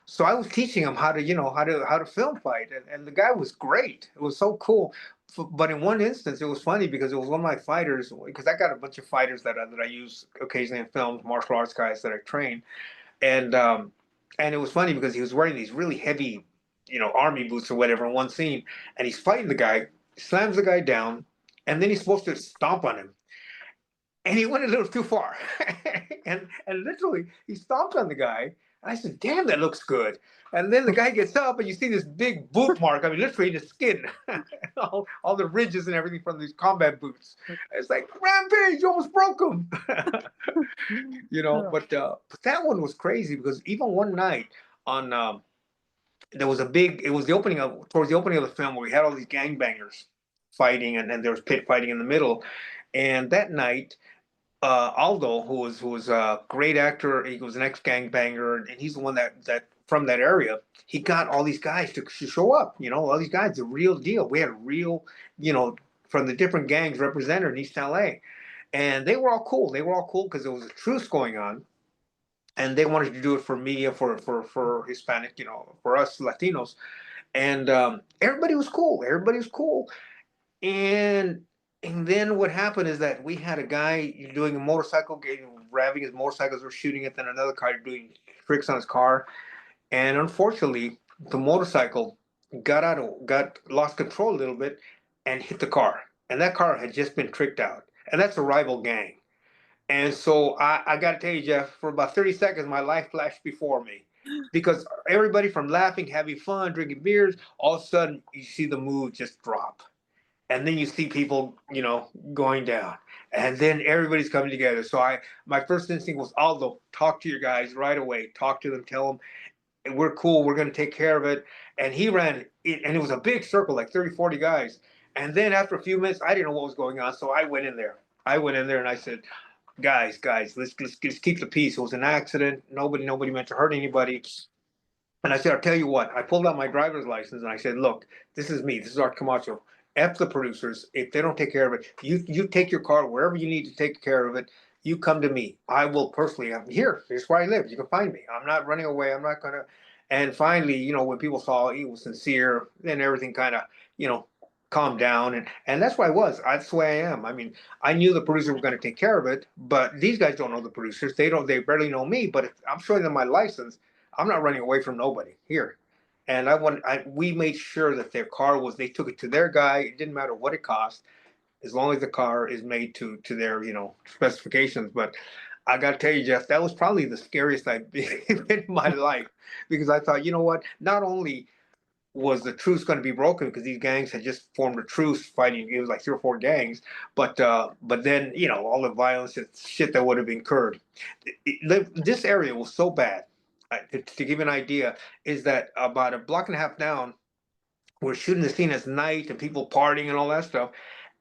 So I was teaching him how to, how to film fight, and the guy was great. It was so cool. But in one instance, it was funny because it was one of my fighters. Because I got a bunch of fighters that I use occasionally in films, martial arts guys that I train, and it was funny because he was wearing these really heavy, army boots or whatever in one scene, and he's fighting the guy, slams the guy down, and then he's supposed to stomp on him, and he went a little too far, and literally he stomped on the guy. And I said, "Damn, that looks good." And then the guy gets up, and you see this big boot mark. I mean, literally in his skin, all the ridges and everything from these combat boots. It's like Rampage, you almost broke him. But that one was crazy because even one night on there was a big. It was the opening of towards the opening of the film where we had all these gangbangers fighting, and there was pit fighting in the middle. And that night, Aldo, who was a great actor, he was an ex gangbanger, and he's the one that from that area. He got all these guys to show up. All these guys, the real deal. We had a real, from the different gangs represented in East LA, and they were all cool. They were all cool because there was a truce going on, and they wanted to do it for media, for Hispanic, for us Latinos, and everybody was cool. Everybody was cool, and then what happened is that we had a guy doing a motorcycle, revving his motorcycles, were shooting it, then another guy doing tricks on his car, and unfortunately, the motorcycle got lost control a little bit, and hit the car, and that car had just been tricked out, and that's a rival gang. And so I got to tell you, Jeff, for about 30 seconds, my life flashed before me. Because everybody from laughing, having fun, drinking beers, all of a sudden you see the mood just drop. And then you see people, going down. And then everybody's coming together. So my first instinct was, Aldo, talk to your guys right away. Talk to them, tell them we're cool, we're going to take care of it. And he ran, and it was a big circle, like 30, 40 guys. And then after a few minutes, I didn't know what was going on. So I went in there. And I said, guys, let's keep the peace. It was an accident. Nobody meant to hurt anybody. And I said, I'll tell you what. I pulled out my driver's license and I said, look, this is me. This is Art Camacho. F the producers. If they don't take care of it, you take your car wherever you need to take care of it. You come to me. I will personally. I'm here. Here's where I live. You can find me. I'm not running away. I'm not gonna. And finally, when people saw he was sincere, then everything kind of, calmed down. And that's why I was. That's the way I am. I mean, I knew the producers were going to take care of it, but these guys don't know the producers. They don't. They barely know me. But if I'm showing them my license, I'm not running away from nobody here. And we made sure that their car was, they took it to their guy. It didn't matter what it cost, as long as the car is made to their, specifications. But I got to tell you, Jeff, that was probably the scariest I've been in my life, because I thought, you know what, not only was the truce going to be broken because these gangs had just formed a truce fighting, it was like 3 or 4 gangs, but then, all the violence and shit that would have incurred. This area was so bad. To give you an idea, is that about a block and a half down, we're shooting the scene at night and people partying and all that stuff,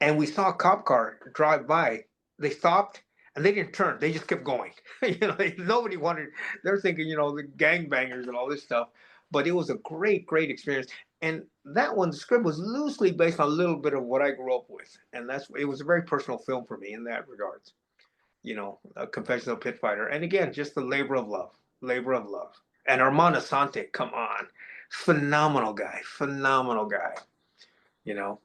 and we saw a cop car drive by. They stopped and they didn't turn. They just kept going. Nobody wanted. They're thinking, the gangbangers and all this stuff. But it was a great, great experience. And that one, the script was loosely based on a little bit of what I grew up with, and it was a very personal film for me in that regards. A Confession of a Pit Fighter, and again, just the labor of love. And Armand Asante, come on, phenomenal guy, phenomenal guy. You know,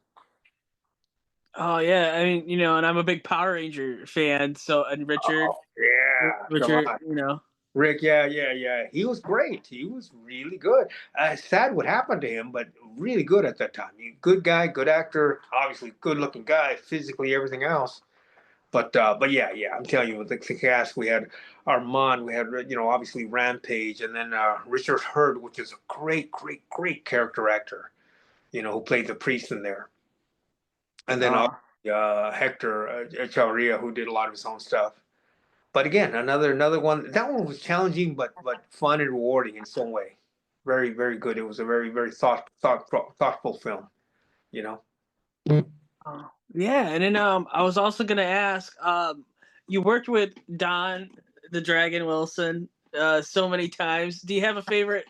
Oh yeah, I mean, and I'm a big Power Ranger fan. So and Richard, oh yeah, come Richard, on, Rick, yeah, yeah, yeah. He was great. He was really good. Sad what happened to him, but really good at that time. Good guy, good actor, obviously good looking guy, physically everything else. But yeah, yeah, I'm telling you, with the cast, we had Armand, we had obviously Rampage, and then Richard Hurd, which is a great, great, great character actor, who played the priest in there, and then uh, Hector Echavarria, who did a lot of his own stuff. But again, another one. That one was challenging, but fun and rewarding in some way. Very, very good. It was a very, very thoughtful film. You know. Yeah, and then I was also gonna ask, you worked with Don the Dragon Wilson so many times. Do you have a favorite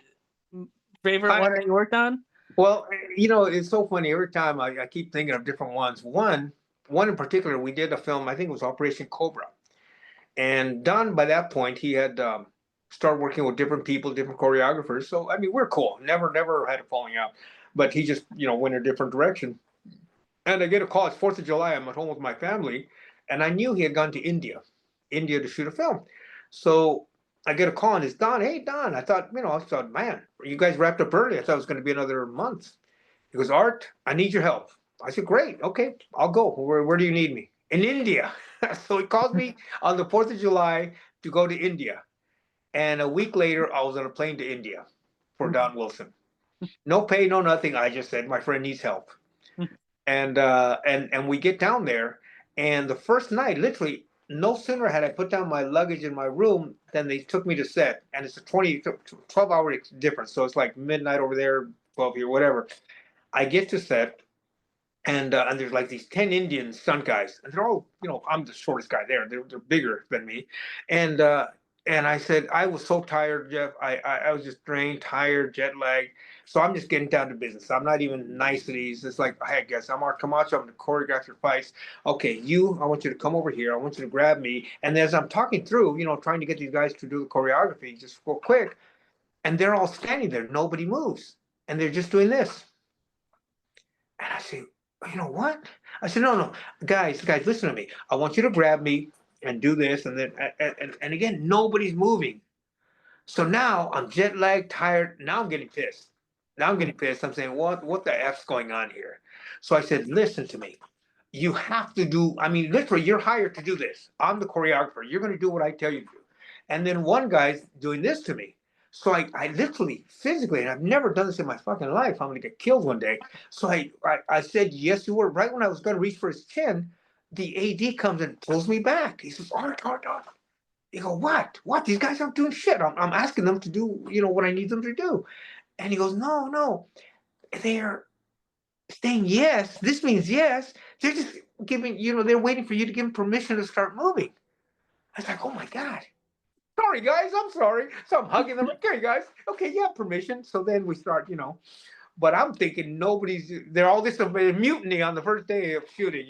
I one that you worked on? Well, it's so funny. Every time I keep thinking of different ones. One in particular, we did a film. I think it was Operation Cobra, and Don by that point he had started working with different people, different choreographers. So I mean, we're cool. Never had a falling out. But he just went a different direction. And I get a call. It's Fourth of July. I'm at home with my family, and I knew he had gone to India to shoot a film. So I get a call, and it's Don. Hey, Don. I thought, man, you guys wrapped up early. I thought it was going to be another month. He goes, Art, I need your help. I said, great. Okay, I'll go. Where do you need me? In India. So he calls me on the 4th of July to go to India. And a week later, I was on a plane to India for Don Wilson. No pay, no nothing. I just said, my friend needs help. And we get down there. And the first night, literally, no sooner had I put down my luggage in my room than they took me to set. And it's a 12-hour difference. So it's like midnight over there, 12 here, whatever. I get to set, and there's like these 10 Indian stunt guys, and they're all, I'm the shortest guy there. They're bigger than me, and uh, and I said I was so tired, Jeff. I was just drained, tired, jet lagged. So I'm just getting down to business. I'm not even niceties. It's like, hey, guys, I'm Art Camacho. I'm the choreographer of fights. Okay, I want you to come over here. I want you to grab me. And as I'm talking through, trying to get these guys to do the choreography just real quick, and they're all standing there. Nobody moves, and they're just doing this. And I say, you know what? I said, no, guys, listen to me. I want you to grab me and do this, and then and again, nobody's moving. So now I'm jet lagged, tired. Now I'm getting pissed. I'm saying, what the f's going on here? So I said, listen to me. You have to do. I mean, literally, you're hired to do this. I'm the choreographer. You're going to do what I tell you to do. And then one guy's doing this to me. So I literally, physically, and I've never done this in my fucking life. I'm going to get killed one day. So I said, yes, you were. Right when I was going to reach for his chin, the AD comes and pulls me back. He says, Art, Art, Art. You go, what? What? These guys aren't doing shit. I'm asking them to do, what I need them to do. And he goes, no, no. They're saying yes. This means yes. They're just giving, they're waiting for you to give them permission to start moving. I was like, oh my God. Sorry, guys. I'm sorry. So I'm hugging them. Okay, guys. Okay, you have permission. So then we start, but I'm thinking they're all this mutiny on the first day of shooting.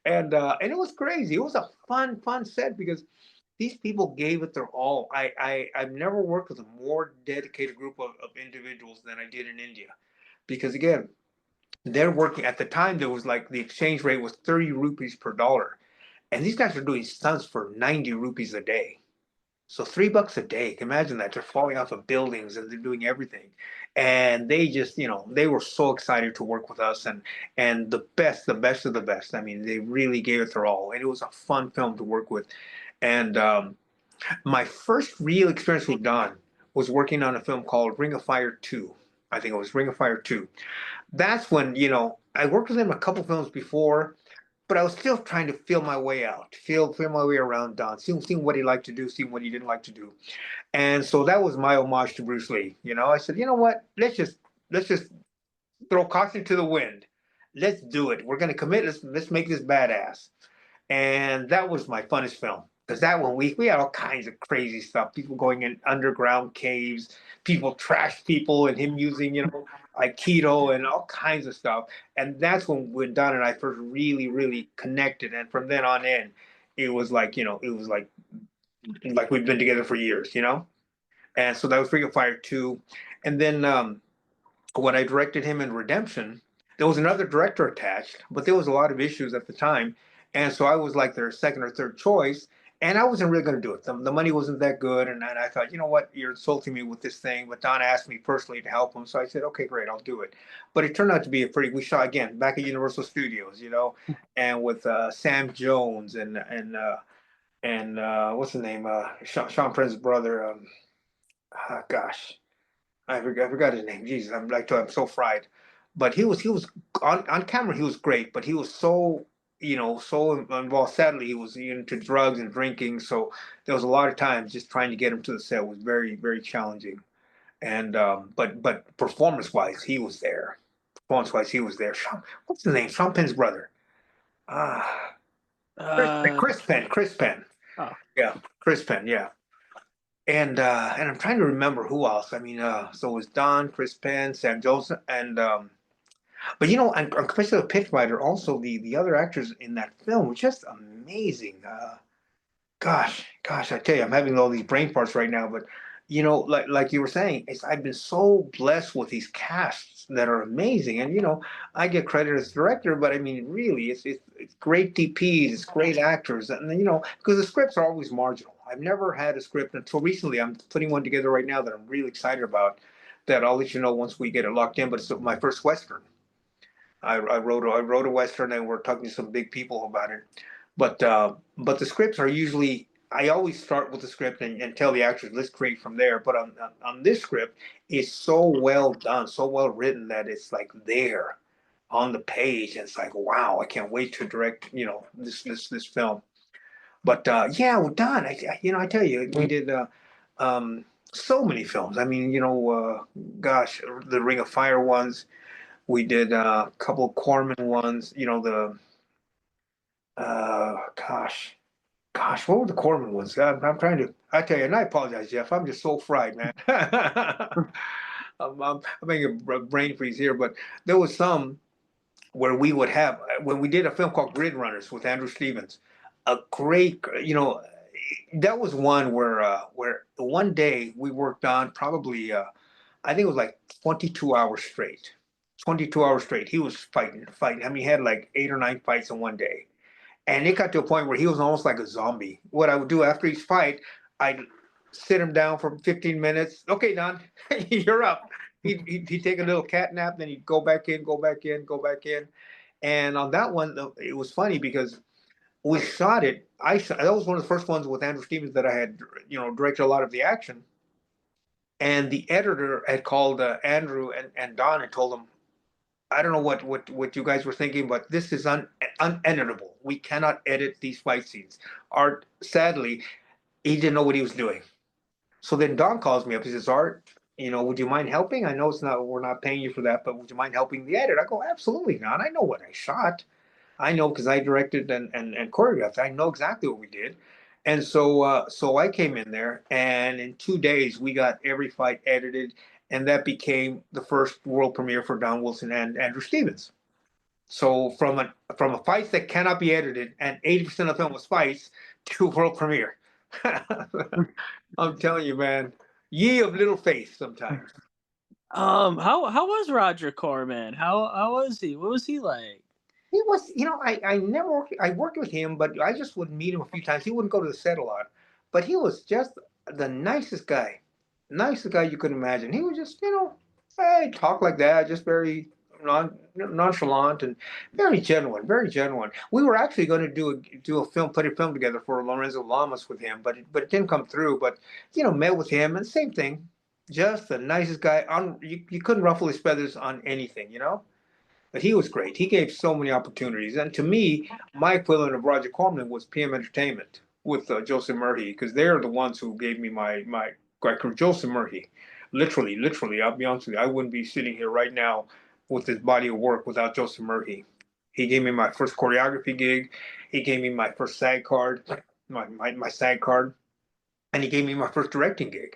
And it was crazy. It was a fun set because these people gave it their all. I've never worked with a more dedicated group of individuals than I did in India. Because again, they're working at the time there was like the exchange rate was 30 rupees per dollar. And these guys are doing stunts for 90 rupees a day. So $3 a day. Imagine that. They're falling off of buildings and they're doing everything. And they just, they were so excited to work with us and the best of the best. I mean, they really gave it their all. And it was a fun film to work with. And my first real experience with Don was working on a film called Ring of Fire 2. I think it was Ring of Fire 2. That's when, I worked with him a couple films before, but I was still trying to feel my way out, feel my way around Don, seeing what he liked to do, seeing what he didn't like to do. And so that was my homage to Bruce Lee. I said, you know what? Let's just throw caution to the wind. Let's do it. We're gonna commit. Let's make this badass. And that was my funnest film because that one we had all kinds of crazy stuff. People going in underground caves, people trash people, and him using aikido and all kinds of stuff. And that's when Don and I first really connected. And from then on in, it was like we've been together for years. And so that was Ring of Fire 2. And then when I directed him in Redemption, there was another director attached, but there was a lot of issues at the time. And so I was like their second or third choice. And I wasn't really going to do it. The money wasn't that good. And I thought, you know what? You're insulting me with this thing. But Don asked me personally to help him. So I said, okay, great, I'll do it. But it turned out to be we shot again back at Universal Studios, and with Sam Jones and what's the name? Sean Penn's brother. Gosh. I forgot his name. Jesus, I'm so fried. But he was on camera. He was great, but he was so involved. Sadly, he was into drugs and drinking. So there was a lot of times just trying to get him to the set was very challenging. And but performance wise, he was there. Performance wise, he was there. What's the name? Sean Penn's brother. Ah, Uh, Chris Penn. oh, Yeah, Chris Penn. Yeah. And I'm trying to remember who else. I mean, so it was Don, Chris Penn, Sam Joseph, and but you know, and especially the Pit Fighter, also the other actors in that film were just amazing. Gosh, I tell you, I'm having all these brain parts right now. But you know, like you were saying, I've been so blessed with these casts that are amazing. And you know, I get credit as director, but I mean, really, it's great DPs, it's great actors, and you know, because the scripts are always marginal. I've never had a script until recently. I'm putting one together right now that I'm really excited about. That I'll let you know once we get it locked in. But it's my first western. I wrote a western, and we're talking to some big people about it. But the scripts are usually, I always start with the script and tell the actors, let's create from there. But on this script, it's so well done, so well written that it's like there on the page. And it's like, wow, I can't wait to direct, you know, this film. But yeah, well done. You know, I tell you, we did um, so many films. I mean, you know, gosh, the Ring of Fire ones. We did a couple of Corman ones. You know, the gosh, what were the Corman ones? I'm trying to. I tell you, and I apologize, Jeff. I'm just so fried, man. I'm having a brain freeze here, but there was some where we would have when we did a film called Grid Runners with Andrew Stevens. A great, you know, that was one where one day we worked on probably I think it was like 22 hours straight. 22 hours straight. He was fighting. I mean, he had like 8 or 9 fights in one day. And it got to a point where he was almost like a zombie. What I would do after each fight, I'd sit him down for 15 minutes. Okay, Don, you're up. He'd take a little cat nap, then he'd go back in, go back in, go back in. And on that one, it was funny because we shot it. That was one of the first ones with Andrew Stevens that I had, you know, directed a lot of the action. And the editor had called Andrew and Don and told them, I don't know what you guys were thinking, but this is uneditable. We cannot edit these fight scenes. Art, sadly, he didn't know what he was doing. So then Don calls me up. He says, Art, you know, would you mind helping? I know it's not, we're not paying you for that, but would you mind helping the edit? I go, absolutely, Don. I know what I shot. I know because I directed and choreographed. I know exactly what we did. And so I came in there, and in 2 days we got every fight edited, and that became the first world premiere for Don Wilson and Andrew Stevens. So from a fight that cannot be edited, and 80% of the film was fights, to world premiere. I'm telling you, man, ye of little faith sometimes. how was Roger Corman? How was he? What was he like? He was, you know, I never I worked with him, but I just would meet him a few times. He wouldn't go to the set a lot, but he was just the nicest guy you could imagine. He was just, you know, hey, talk like that, just very nonchalant and very genuine, very genuine. We were actually going to do a film, put a film together for Lorenzo Lamas with him, but it didn't come through. But you know, met with him and same thing, just the nicest guy. You couldn't ruffle his feathers on anything, you know. But he was great. He gave so many opportunities. And to me, my equivalent of Roger Corman was PM Entertainment with Joseph Murphy, because they're the ones who gave me my Joseph Murphy. Literally, I'll be honest with you, I wouldn't be sitting here right now with this body of work without Joseph Murphy. He gave me my first choreography gig. He gave me my first SAG card, my SAG card, and he gave me my first directing gig.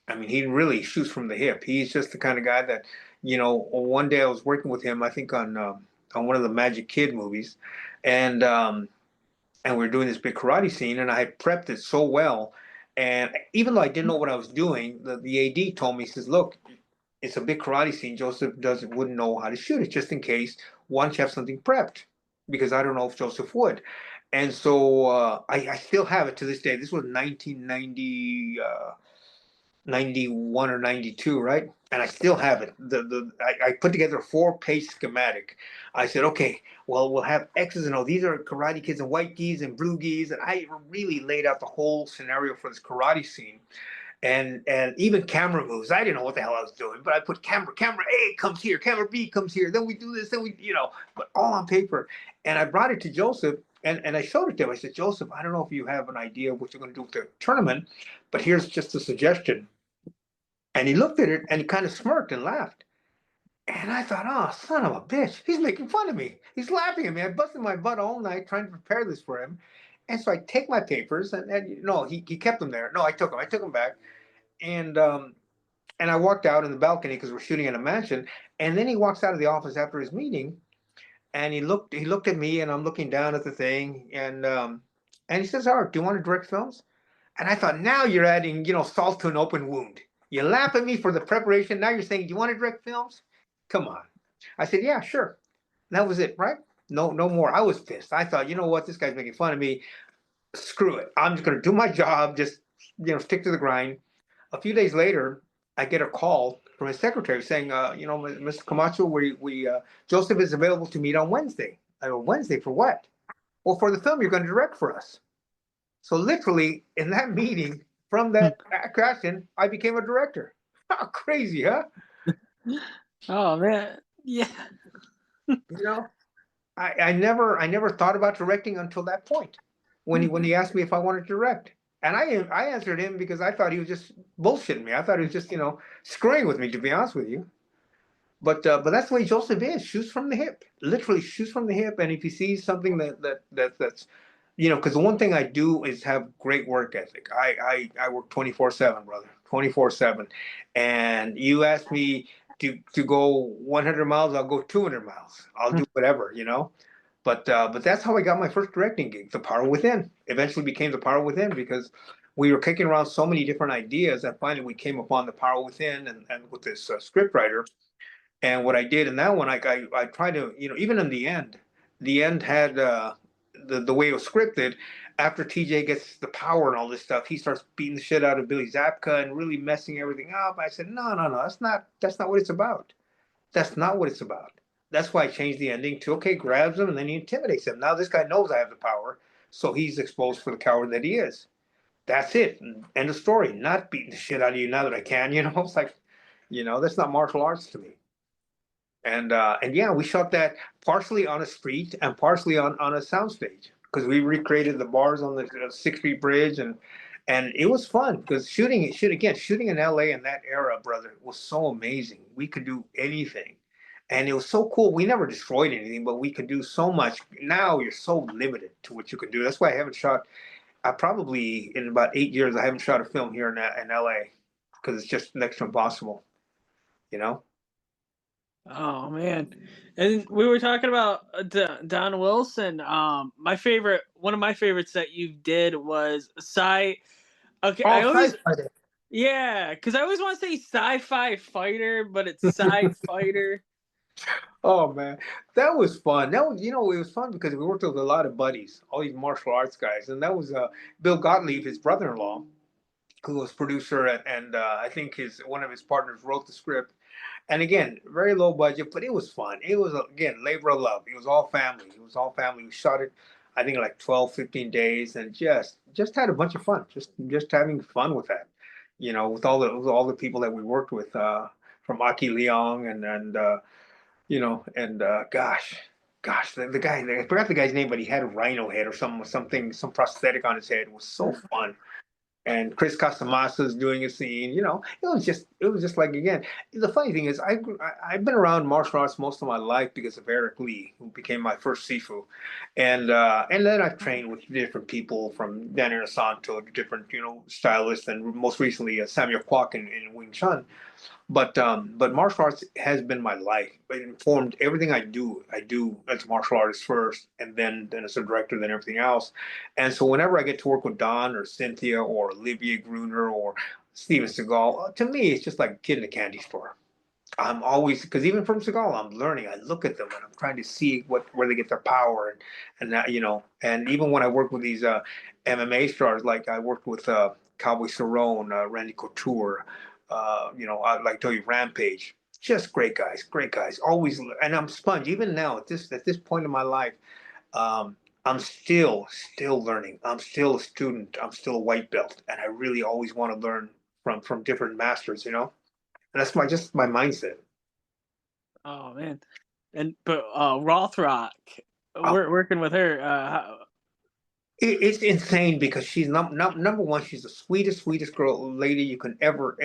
I mean, he really shoots from the hip. He's just the kind of guy that, you know, one day I was working with him, I think on one of the Magic Kid movies, and and we were doing this big karate scene, and I had prepped it so well, and even though I didn't know what I was doing, the AD told me, he says, "Look, it's a big karate scene. Joseph doesn't wouldn't know how to shoot it, just in case. Why don't you have something prepped? Because I don't know if Joseph would." And so I still have it to this day. This was 1990. 91 or 92, right? And I still have it. I put together a 4-page schematic. I said, okay, well, we'll have X's and O. These are karate kids and white gis and blue gis. And I really laid out the whole scenario for this karate scene. And even camera moves. I didn't know what the hell I was doing, but I put camera A comes here, camera B comes here. Then we do this, then we, you know, but all on paper. And I brought it to Joseph, and I showed it to him. I said, Joseph, I don't know if you have an idea of what you're going to do with the tournament, but here's just a suggestion. And he looked at it and he kind of smirked and laughed. And I thought, oh, son of a bitch, he's making fun of me. He's laughing at me. I busted my butt all night trying to prepare this for him. And so I take my papers, and no, he kept them there. No, I took them. I took them back, and and I walked out in the balcony because we're shooting in a mansion. And then he walks out of the office after his meeting, and he looked at me, and I'm looking down at the thing, and he says, "Art, do you want to direct films?" And I thought, now you're adding, salt to an open wound. You laugh at me for the preparation. Now you're saying, do you want to direct films? Come on. I said, yeah, sure. And that was it, right? No, no more. I was pissed. I thought, you know what? This guy's making fun of me. Screw it. I'm just going to do my job. Just, stick to the grind. A few days later, I get a call from his secretary saying, Mr. Camacho, Joseph is available to meet on Wednesday. I go, Wednesday for what? Well, for the film you're going to direct for us. So literally in that meeting, from that action, I became a director. How crazy, huh? Oh man, yeah. You know, I never thought about directing until that point when he asked me if I wanted to direct. And I answered him because I thought he was just bullshitting me. I thought he was just, screwing with me, to be honest with you. But that's the way Joseph is. Shoots from the hip, literally shoots from the hip. And if he sees something that's because the one thing I do is have great work ethic. I work 24/7, brother, 24/7. And you ask me to go 100 miles, I'll go 200 miles. I'll do whatever. But that's how I got my first directing gig, The Power Within. Eventually became The Power Within because we were kicking around so many different ideas, and finally we came upon The Power Within, and with this script writer. And what I did in that one, I tried to, even in the end had the way it was scripted. After TJ gets the power and all this stuff, he starts beating the shit out of Billy Zabka and really messing everything up. I said, no, no, no, that's not what it's about. That's not what it's about. That's why I changed the ending to, okay, grabs him and then he intimidates him. Now this guy knows I have the power, so he's exposed for the coward that he is. That's it. End of story. Not beating the shit out of you now that I can. It's like, that's not martial arts to me. And yeah, we shot that partially on a street and partially on a soundstage because we recreated the bars on the 6th Street Bridge, and it was fun because shooting in LA in that era, brother, was so amazing. We could do anything, and it was so cool. We never destroyed anything, but we could do so much. Now you're so limited to what you can do. That's why I haven't shot. I probably in about 8 years I haven't shot a film here in LA because it's just next to impossible. You know. Oh man, and we were talking about Don Wilson. One of my favorites that you did was Sci. Okay, I Oh, always Sci-Fighter. yeah, because I always want to say Sci-Fi Fighter, but it's Sci-Fighter. Oh man, that was fun. That was, it was fun because we worked with a lot of buddies, all these martial arts guys, and that was Bill Gottlieb, his brother-in-law, who was producer, and I think his one of his partners wrote the script. And again, very low budget, but it was fun. It was again labor of love. It was all family. It was all family. We shot it, I think, like 12, 15 days, and just had a bunch of fun. Just having fun with that. With all the people that we worked with, from Aki Leong and gosh, the guy, I forgot the guy's name, but he had a rhino head or some prosthetic on his head. It was so fun. And Chris Casamasa's doing a scene. It was just like, again. The funny thing is, I've been around martial arts most of my life because of Eric Lee, who became my first Sifu, and then I've trained with different people from Dan Inosanto to different stylists, and most recently Samuel Kwok in Wing Chun. But martial arts has been my life. It informed everything I do. I do as a martial artist first, and then as a director, then everything else. And so whenever I get to work with Don or Cynthia or Olivia Gruner or Steven Seagal, to me it's just like a kid in a candy store. I'm always, because even from Seagal, I'm learning. I look at them and I'm trying to see where they get their power, and that, and even when I work with these MMA stars, like I worked with Cowboy Cerrone, Randy Couture, I like tell you Rampage, just great guys. Always, and I'm sponge even now at this point in my life. I'm still learning. I'm still a student. I'm still a white belt, and I really always want to learn from different masters. And that's my mindset. Oh man, but Rothrock, Uh, working with her. it's insane because she's number one. She's the sweetest girl lady you can ever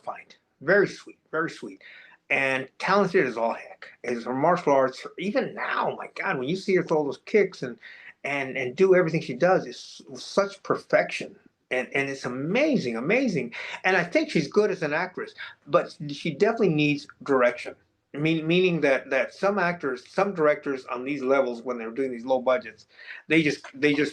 find. Very sweet, very sweet. and talented as all heck. As her martial arts, even now, my God, when you see her throw those kicks and do everything she does, it's such perfection. And it's amazing, amazing. And I think she's good as an actress, but she definitely needs direction. Meaning that some actors, some directors on these levels, when they're doing these low budgets, they just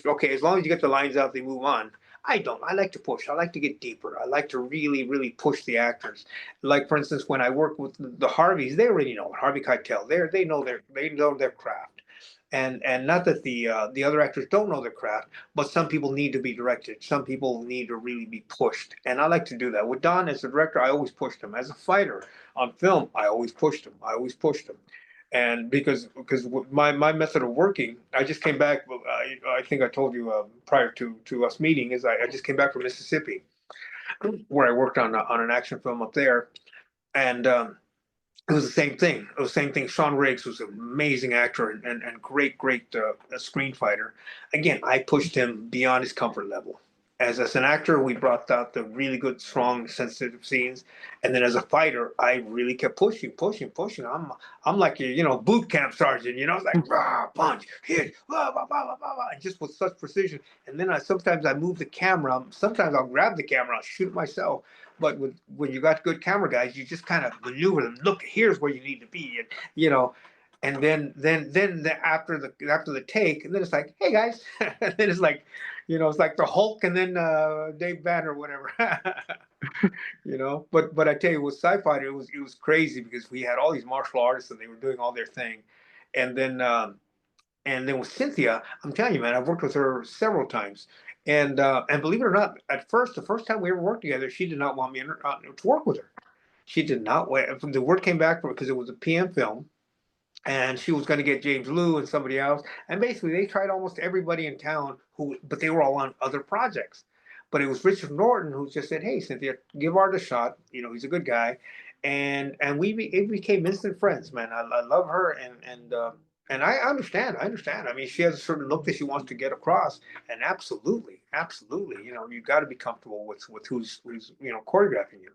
okay, as long as you get the lines out, they move on. I don't. I like to push. I like to get deeper. I like to really, really push the actors. Like for instance, when I work with the Harveys, they already know Harvey Keitel. They know their craft, and not that the other actors don't know their craft, but some people need to be directed. Some people need to really be pushed, and I like to do that. With Don as a director, I always pushed him. As a fighter on film, I always pushed him. I always pushed him. And because my method of working, I just came back. I think I told you prior to us meeting is I just came back from Mississippi, where I worked on an action film up there, and it was the same thing. It was the same thing. Sean Riggs was an amazing actor and great screen fighter. Again, I pushed him beyond his comfort level. As an actor, we brought out the really good, strong, sensitive scenes, and then as a fighter, I really kept pushing, pushing, pushing. I'm like a boot camp sergeant. It's like rah, punch, hit, blah, blah, blah, blah, blah, and just with such precision. And then sometimes I move the camera. Sometimes I'll grab the camera, I'll shoot myself, but when you got good camera guys, you just kind of maneuver them. Look, here's where you need to be, and you know, and after the take, and then it's like, hey guys, and then it's like, it's like the Hulk, and then Dave Banner, or whatever. But I tell you, with Sci-Fighter, it was crazy because we had all these martial artists and they were doing all their thing, and then with Cynthia, I'm telling you, man, I've worked with her several times, and believe it or not, at first, the first time we ever worked together, she did not want me to work with her. She did not. The word came back because it was a PM film, and she was going to get James Liu and somebody else, and basically they tried almost everybody in town but they were all on other projects. But it was Richard Norton who just said, "Hey, Cynthia, give Art a shot. He's a good guy," and it became instant friends, man. I love her, and I understand. I understand. I mean, she has a certain look that she wants to get across, and absolutely, absolutely, you got to be comfortable with who's choreographing you.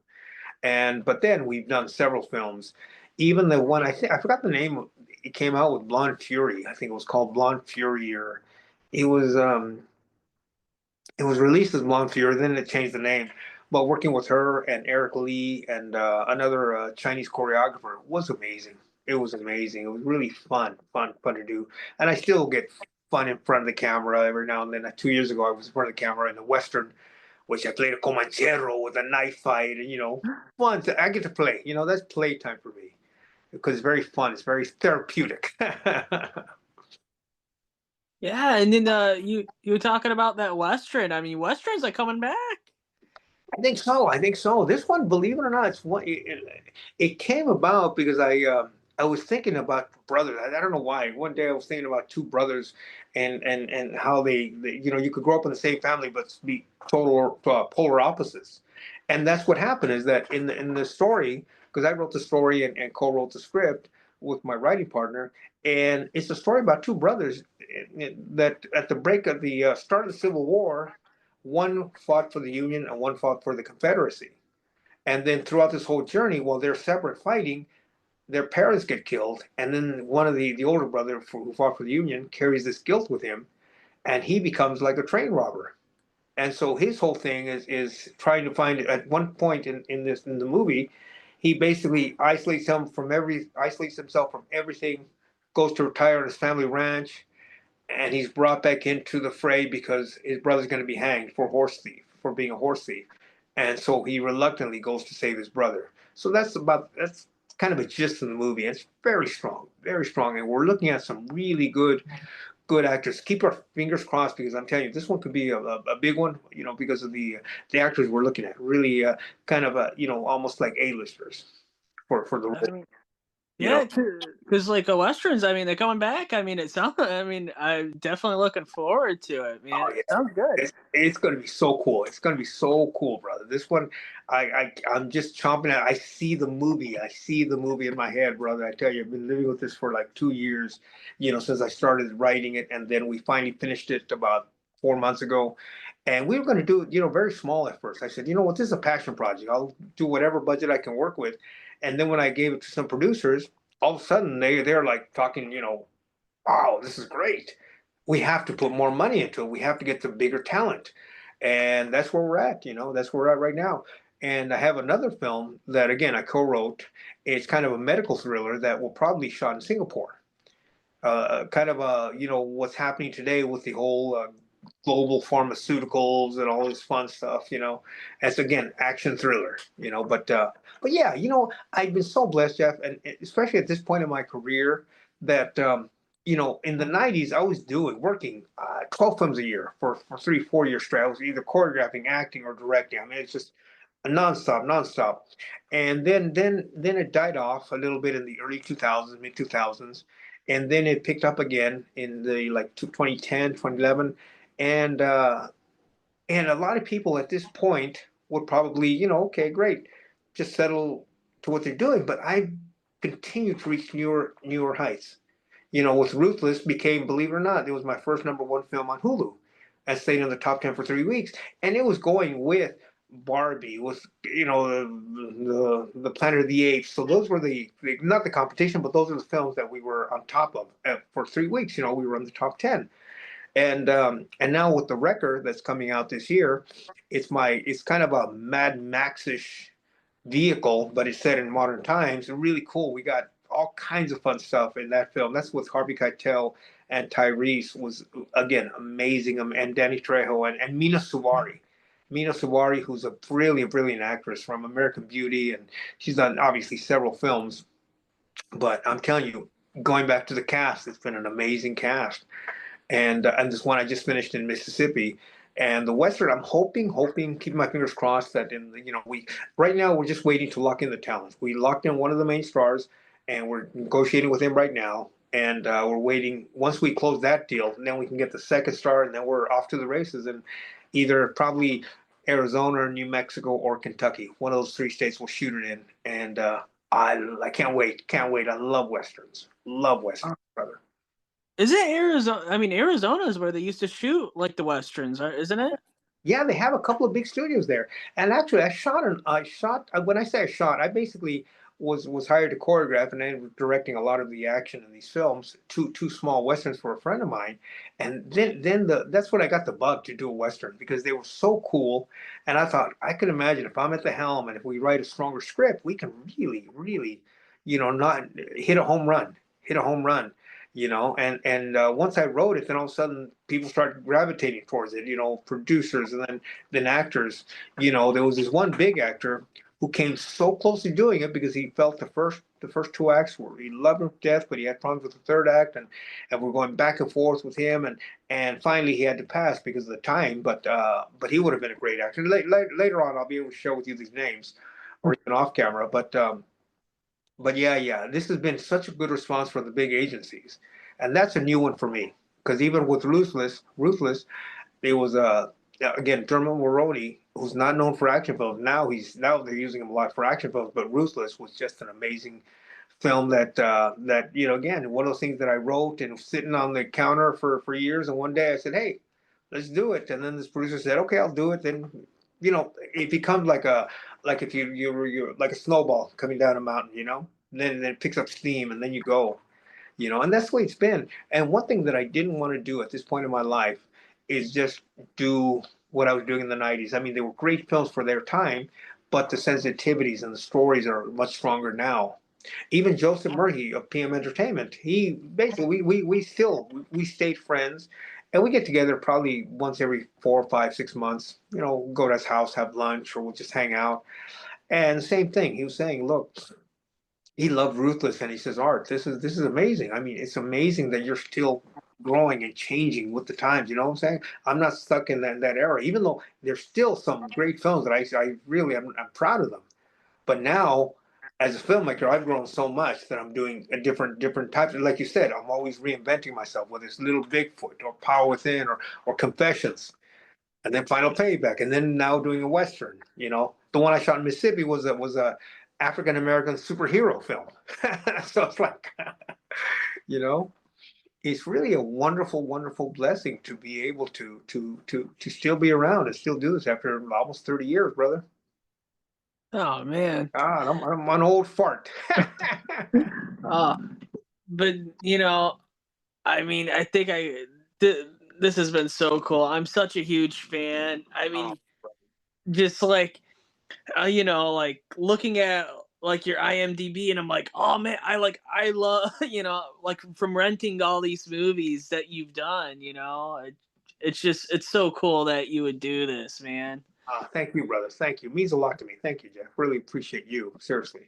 And but then we've done several films. Even the one I forgot the name. It came out with Blonde Fury. I think it was called Blonde Fury, or it was um it was released as Blonde Fury. Then it changed the name. But working with her and Eric Lee and another Chinese choreographer was amazing. It was amazing. It was really fun to do. And I still get fun in front of the camera every now and then. 2 years ago, I was in front of the camera in the Western, which I played a Comanchero with a knife fight, and fun. I get to play. That's playtime for me because it's very fun. It's very therapeutic. Yeah, and then you were talking about that Western. I mean, Westerns are coming back. I think so. I think so. This one, believe it or not, it came about because I was thinking about brothers. I don't know why. One day I was thinking about two brothers, and how they you could grow up in the same family but be total polar opposites. And that's what happened is that in the story, because I wrote the story and co-wrote the script with my writing partner, and it's a story about two brothers that at the break of the start of the Civil War, one fought for the Union and one fought for the Confederacy. And then throughout this whole journey, while they're separate fighting, their parents get killed. And then one of the older brother who fought for the Union carries this guilt with him, and he becomes like a train robber. And so his whole thing is trying to find. At one point in the movie, he basically isolates himself from everything, goes to retire on his family ranch, and he's brought back into the fray because his brother's going to be hanged for being a horse thief, and so he reluctantly goes to save his brother. So that's kind of a gist of the movie. It's very strong, and we're looking at some really good actors. Keep our fingers crossed because I'm telling you, this one could be a big one. Because of the actors we're looking at, really kind of almost like A-listers for the I role. mean, You know. yeah, because like the Westerns, I mean, they're coming back. I mean, it sounds. I mean, I'm definitely looking forward to it, man. Oh It yeah, sounds good. it's going to be so cool. It's going to be so cool, brother. This one, I'm just chomping at. I see the movie. I see the movie in my head, brother. I tell you, I've been living with this for like 2 years, since I started writing it, and then we finally finished it about 4 months ago, And we were going to do it, very small at first. I said, you know what, this is a passion project. I'll do whatever budget I can work with. And then when I gave it to some producers, all of a sudden they're like talking, wow, this is great. We have to put more money into it. We have to get the bigger talent. And that's where we're at, that's where we're at right now. And I have another film that, again, I co-wrote. It's kind of a medical thriller that will probably be shot in Singapore. Kind of what's happening today with the whole global pharmaceuticals and all this fun stuff. It's, again, action thriller. But yeah, I've been so blessed, Jeff, and especially at this point in my career that in the '90s I was working 12 films a year for 3 4 years straight. I was either choreographing, acting, or directing. I mean, it's just nonstop. And then it died off a little bit in the early 2000s, mid 2000s, and then it picked up again in the like 2010, 2011, and a lot of people at this point would probably, okay, great, just settle to what they're doing. But I continue to reach newer heights. With Ruthless became, believe it or not, it was my first #1 film on Hulu. I stayed in the top 10 for 3 weeks, and it was going with Barbie, with the Planet of the Apes. So those were not the competition, but those are the films that we were on top of for 3 weeks. We were in the top 10, and now with the record that's coming out this year, it's kind of a Mad Max-ish vehicle, but it's set in modern times. And really cool. We got all kinds of fun stuff in that film. That's with Harvey Keitel and Tyrese, was, again, amazing. And Danny Trejo and Mina Suvari. Mina Suvari, who's a brilliant actress from American Beauty, and she's done obviously several films. But I'm telling you, going back to the cast, it's been an amazing cast. And this one I just finished in Mississippi. And the Western, I'm hoping, keeping my fingers crossed that in the, we right now we're just waiting to lock in the talent. We locked in one of the main stars, and we're negotiating with him right now. And we're waiting. Once we close that deal, then we can get the second star, and then we're off to the races. And either probably Arizona or New Mexico or Kentucky, one of those 3 states, will shoot it in. And I can't wait, I love westerns, brother. Is it Arizona? I mean, Arizona is where they used to shoot like the westerns, isn't it? Yeah, they have a couple of big studios there. And actually, when I say I shot, I basically was hired to choreograph and then directing a lot of the action in these films, two small westerns for a friend of mine. And then that's when I got the bug to do a western, because they were so cool. And I thought, I could imagine if I'm at the helm and if we write a stronger script, we can really, not hit a home run, and once I wrote it, then all of a sudden people started gravitating towards it, producers, and then actors. There was this one big actor who came so close to doing it because he felt the first 2 acts were, he loved him to death, but he had problems with the third act, and we're going back and forth with him, and finally he had to pass because of the time. But he would have been a great actor. Later on, I'll be able to share with you these names, or even off camera. But yeah, this has been such a good response from the big agencies, and that's a new one for me. Because even with Ruthless, there was again, Dermot Mulroney, who's not known for action films. Now they're using him a lot for action films, but Ruthless was just an amazing film that again, one of those things that I wrote and was sitting on the counter for years. And one day I said, hey, let's do it. And then this producer said, okay, I'll do it. Then it becomes like if you're like a snowball coming down a mountain. Then it picks up steam, and then you go. And that's the way it's been. And one thing that I didn't want to do at this point in my life is just do what I was doing in the '90s. I mean, they were great films for their time, but the sensitivities and the stories are much stronger now. Even Joseph Murphy of PM Entertainment, he basically, we stayed friends, and we get together probably once every 4 5 6 months. Go to his house, have lunch, or we'll just hang out. And the same thing, he was saying, look, he loved Ruthless, and he says, Art, this is amazing. I mean, it's amazing that you're still growing and changing with the times. You know what I'm saying? I'm not stuck in that era, even though there's still some great films that I really I'm proud of them. But now, as a filmmaker, I've grown so much that I'm doing a different types. Like you said, I'm always reinventing myself, whether it's Little Bigfoot or Power Within or Confessions, and then Final Payback, and then now doing a western. The one I shot in Mississippi was a African American superhero film. So it's like, you know, it's really a wonderful, wonderful blessing to be able to still be around and still do this after almost 30 years, brother. Oh man. God, I'm an old fart. Uh, but you know, I mean, I think this has been so cool. I'm such a huge fan. I Oh, mean, just like you know, like looking at like your IMDb, and I'm like, oh man, I love you know, like from renting all these movies that you've done. You know, it's just it's so cool that you would do this, man. thank you, brothers. Thank you. It means a lot to me. Thank you, Jeff. Really appreciate you. Seriously.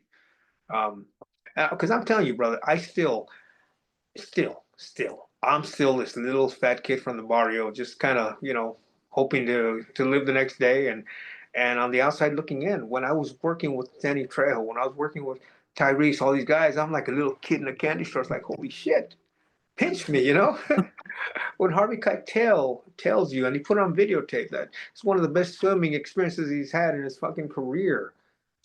Um, because I'm telling you, brother, I I'm still this little fat kid from the barrio, just kind of, hoping to live the next day, and on the outside looking in. When I was working with Danny Trejo, when I was working with Tyrese, all these guys, I'm like a little kid in a candy store. It's like, holy shit, pinch me, you know? When Harvey Keitel tells you, and he put it on videotape, that it's one of the best filming experiences he's had in his fucking career.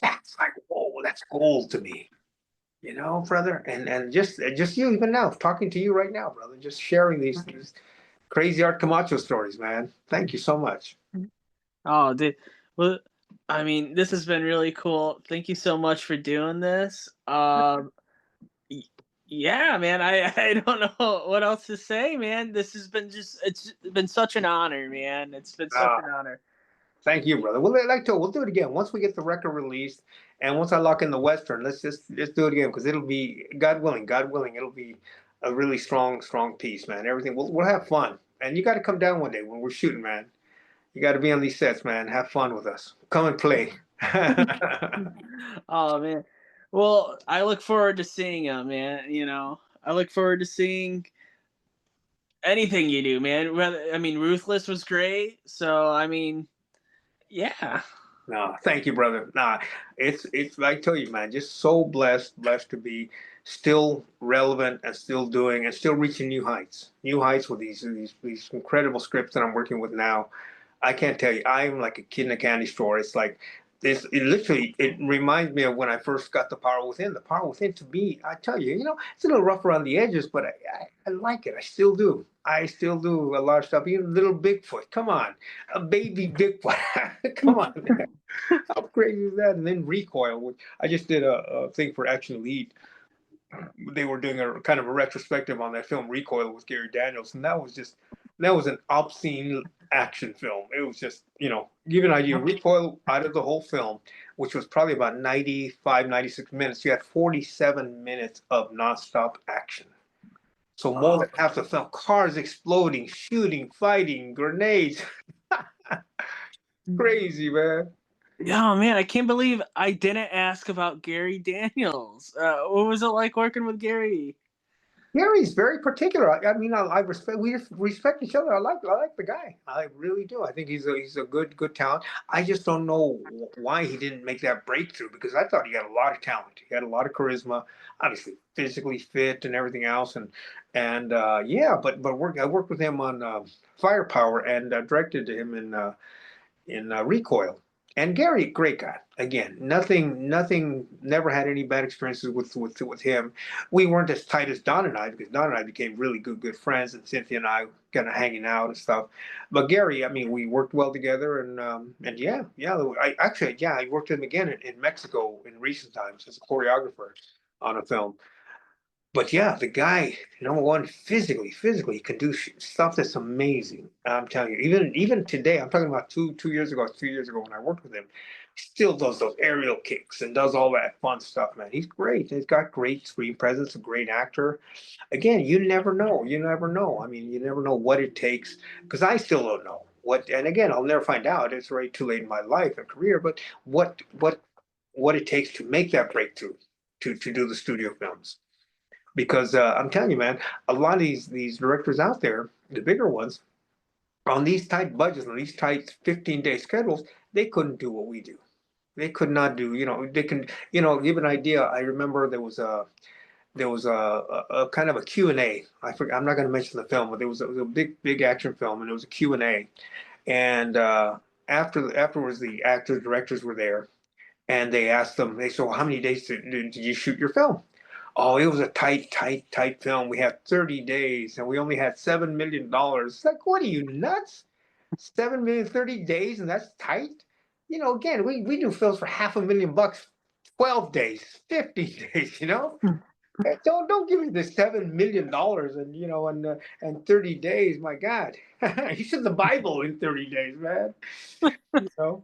That's like, whoa, that's gold to me, brother. And just you, even now, talking to you right now, brother, just sharing these crazy Art Camacho stories, man. Thank you so much. Oh, dude. Well, I mean, this has been really cool. Thank you so much for doing this. Y- yeah, man. I don't know what else to say, man. This has been just it's been such an honor, man. It's been such Uh, an honor. Thank you, brother. We'll do it again once we get the record released, and once I lock in the Western. Let's do it again, because it'll be, God willing, it'll be a really strong piece, man. Everything we'll have fun, and you got to come down one day when we're shooting, man. You got to be on these sets, man. Have fun with us. Come and play. Oh man. Well, I look forward to seeing him, man. You know, I look forward to seeing anything you do, man. I mean, Ruthless was great. So I mean, yeah. No, thank you, brother. Nah, it's like I tell you, man, just so blessed to be still relevant and still doing and still reaching new heights with these incredible scripts that I'm working with now. I can't tell you, I'm like a kid in a candy store. It's like this. It reminds me of when I first got the Power Within. The Power Within, to me, I tell you, it's a little rough around the edges, but I like it. I still do. I still do a lot of stuff. Even little Bigfoot. Come on, a baby Bigfoot. Come on. How crazy is that? And then Recoil, which I just did a thing for Action Elite. They were doing a kind of a retrospective on that film Recoil with Gary Daniels, and that was an obscene action film. It was just, give you an idea. Recoil, out of the whole film, which was probably about 95, 96 minutes, you had 47 minutes of nonstop action. So more than half the film, cars exploding, shooting, fighting, grenades. Crazy, man. Yeah, man, I can't believe I didn't ask about Gary Daniels. What was it like working with Gary? Gary's very particular. I mean, I respect. We respect each other. I like the guy. I really do. I think he's a good talent. I just don't know why he didn't make that breakthrough, because I thought he had a lot of talent. He had a lot of charisma. Obviously, physically fit and everything else. And yeah, but I worked with him on Firepower, and directed him in Recoil. And Gary, great guy. Again, nothing, never had any bad experiences with him. We weren't as tight as Don and I, because Don and I became really good friends, and Cynthia and I kind of hanging out and stuff. But Gary, I mean, we worked well together, and yeah. I worked with him again in Mexico in recent times as a choreographer on a film. But yeah, the guy, number one, physically can do stuff that's amazing. I'm telling you, even today, I'm talking about 2 years ago, 3 years ago when I worked with him, he still does those aerial kicks and does all that fun stuff, man. He's great. He's got great screen presence, a great actor. Again, you never know. You never know. I mean, you never know what it takes, because I still don't know what. And again, I'll never find out. It's already too late in my life and career. But what it takes to make that breakthrough, to do the studio films, because I'm telling you, man, a lot of these directors out there, the bigger ones, on these tight budgets, on these tight 15-day schedules, they couldn't do what we do. They could not do. They can. Give an idea. I remember there was a kind of a Q&A. I forget, I'm not going to mention the film, but it was a big action film, and it was a Q&A. And afterwards, the actors directors were there, and they asked them. They said, "Well, how many days did you shoot your film?" Oh, it was a tight film. We had 30 days and we only had $7 million. It's like, what are you nuts? 7 million, 30 days, and that's tight? Again, we do films for $500,000, 12 days, 50 days, Don't give me the $7 million and 30 days. My God, you should the Bible in 30 days, man. You know.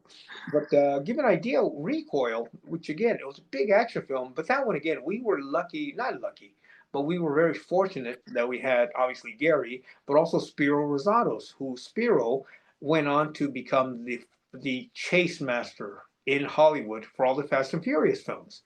But give an idea, Recoil, which again it was a big action film, but that one again we were lucky, not lucky, but we were very fortunate that we had obviously Gary, but also Spiro Rosados, who Spiro went on to become the chase master in Hollywood for all the Fast and Furious films.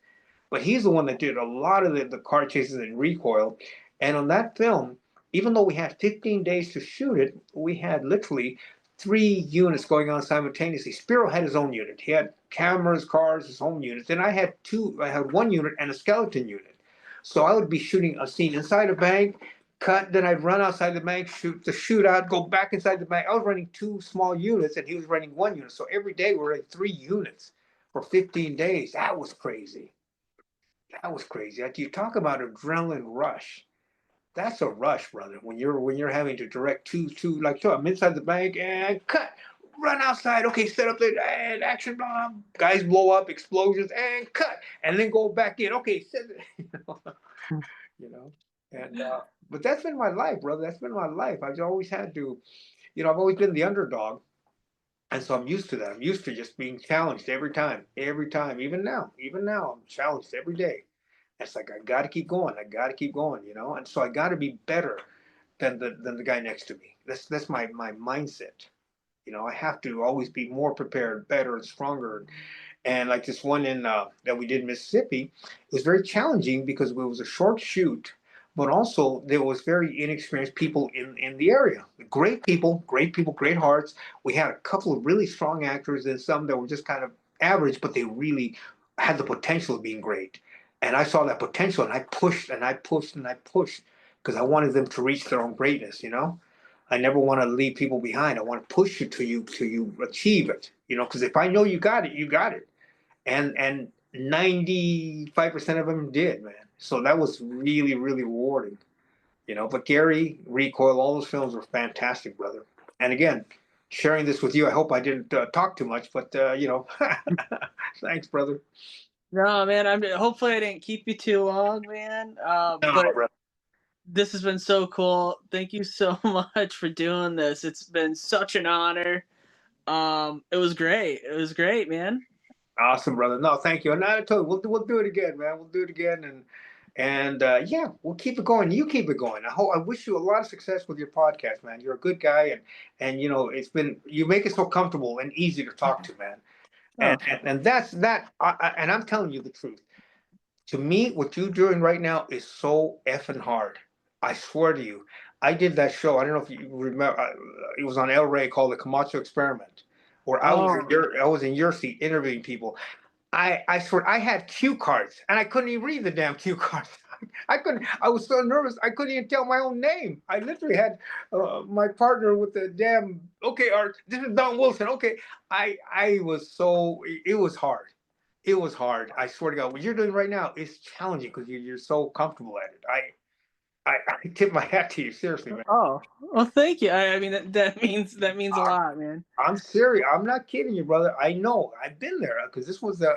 But he's the one that did a lot of the car chases in Recoil. And on that film, even though we had 15 days to shoot it, we had literally 3 units going on simultaneously. Spiro had his own unit. He had cameras, cars, his own unit. Then I had two. I had one unit and a skeleton unit. So I would be shooting a scene inside a bank, cut. Then I'd run outside the bank, shoot the shootout, go back inside the bank. I was running two small units, and he was running one unit. So every day we're running 3 units for 15 days. That was crazy. That was crazy. Like, you talk about adrenaline rush. That's a rush, brother. When you're having to direct two like two. I'm inside the bank and cut. Run outside. Okay, set up the and action bomb. Guys blow up, explosions and cut, and then go back in. Okay, set it. You know. And but that's been my life, brother. That's been my life. I've always had to. I've always been the underdog. And so I'm used to that. I'm used to just being challenged every time. Even now, I'm challenged every day. It's like I got to keep going. I got to keep going. And so I got to be better than the guy next to me. That's my mindset. I have to always be more prepared, better, and stronger. And like this one in that we did in Mississippi, it was very challenging because it was a short shoot, but also there was very inexperienced people in the area. Great people, great hearts. We had a couple of really strong actors and some that were just kind of average, but they really had the potential of being great. And I saw that potential, and I pushed and I pushed and I pushed because I wanted them to reach their own greatness. I never want to leave people behind. I want to push you till you achieve it. Because if I know you got it, you got it. And 95% of them did, man. So that was really, really rewarding. But Gary, Recoil, all those films were fantastic, brother. And again, sharing this with you, I hope I didn't talk too much, but thanks, brother. No, man. Hopefully I didn't keep you too long, man. No, But brother. this has been so cool. Thank you so much for doing this. It's been such an honor. It was great. It was great, man. Awesome, brother. No, thank you. And I told you, we'll do it again, man. We'll do it again, and yeah, we'll keep it going. You keep it going. I wish you a lot of success with your podcast, man. You're a good guy, and you make it so comfortable and easy to talk to, man. Oh, And that's that. And I'm telling you the truth. To me, what you're doing right now is so effing hard. I swear to you. I did that show. I don't know if you remember. It was on El Rey called the Camacho Experiment, where oh, I was in your seat interviewing people. I swear I had cue cards and I couldn't even read the damn cue cards. I couldn't. I was so nervous. I couldn't even tell my own name. I literally had my partner with the damn. Okay, Art. This is Don Wilson. Okay, I was so. It was hard. It was hard. I swear to God, what you're doing right now is challenging because you're so comfortable at it. I tip my hat to you, seriously, man. oh. Well, thank you. I mean that means a lot, man. I'm serious. I'm not kidding you, brother. I know. I've been there because this was a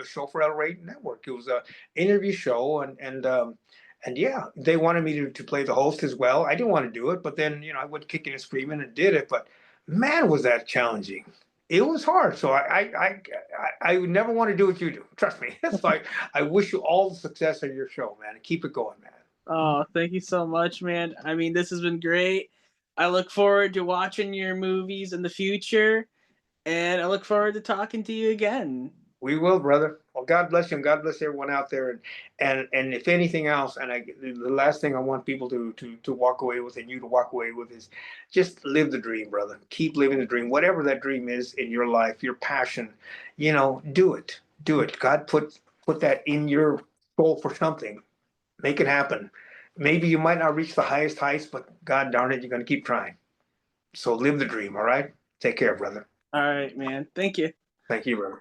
show for El Rey Network. It was a interview show, and yeah, they wanted me to play the host as well. I didn't want to do it, but then I went kicking and screaming and did it. But man, was that challenging. It was hard. So I would never want to do what you do. Trust me. So I wish you all the success on your show, man, and keep it going, man. Oh, thank you so much, man. I mean, this has been great. I look forward to watching your movies in the future, and I look forward to talking to you again. We will, brother. Well, God bless you, and God bless everyone out there. And if anything else, the last thing I want people to walk away with, and you to walk away with, is just live the dream, brother. Keep living the dream, whatever that dream is in your life, your passion. Do it, do it. God put that in your soul for something. Make it happen. Maybe you might not reach the highest heights, but God darn it, you're going to keep trying. So live the dream. All right. Take care, brother. All right, man. Thank you. Thank you, brother.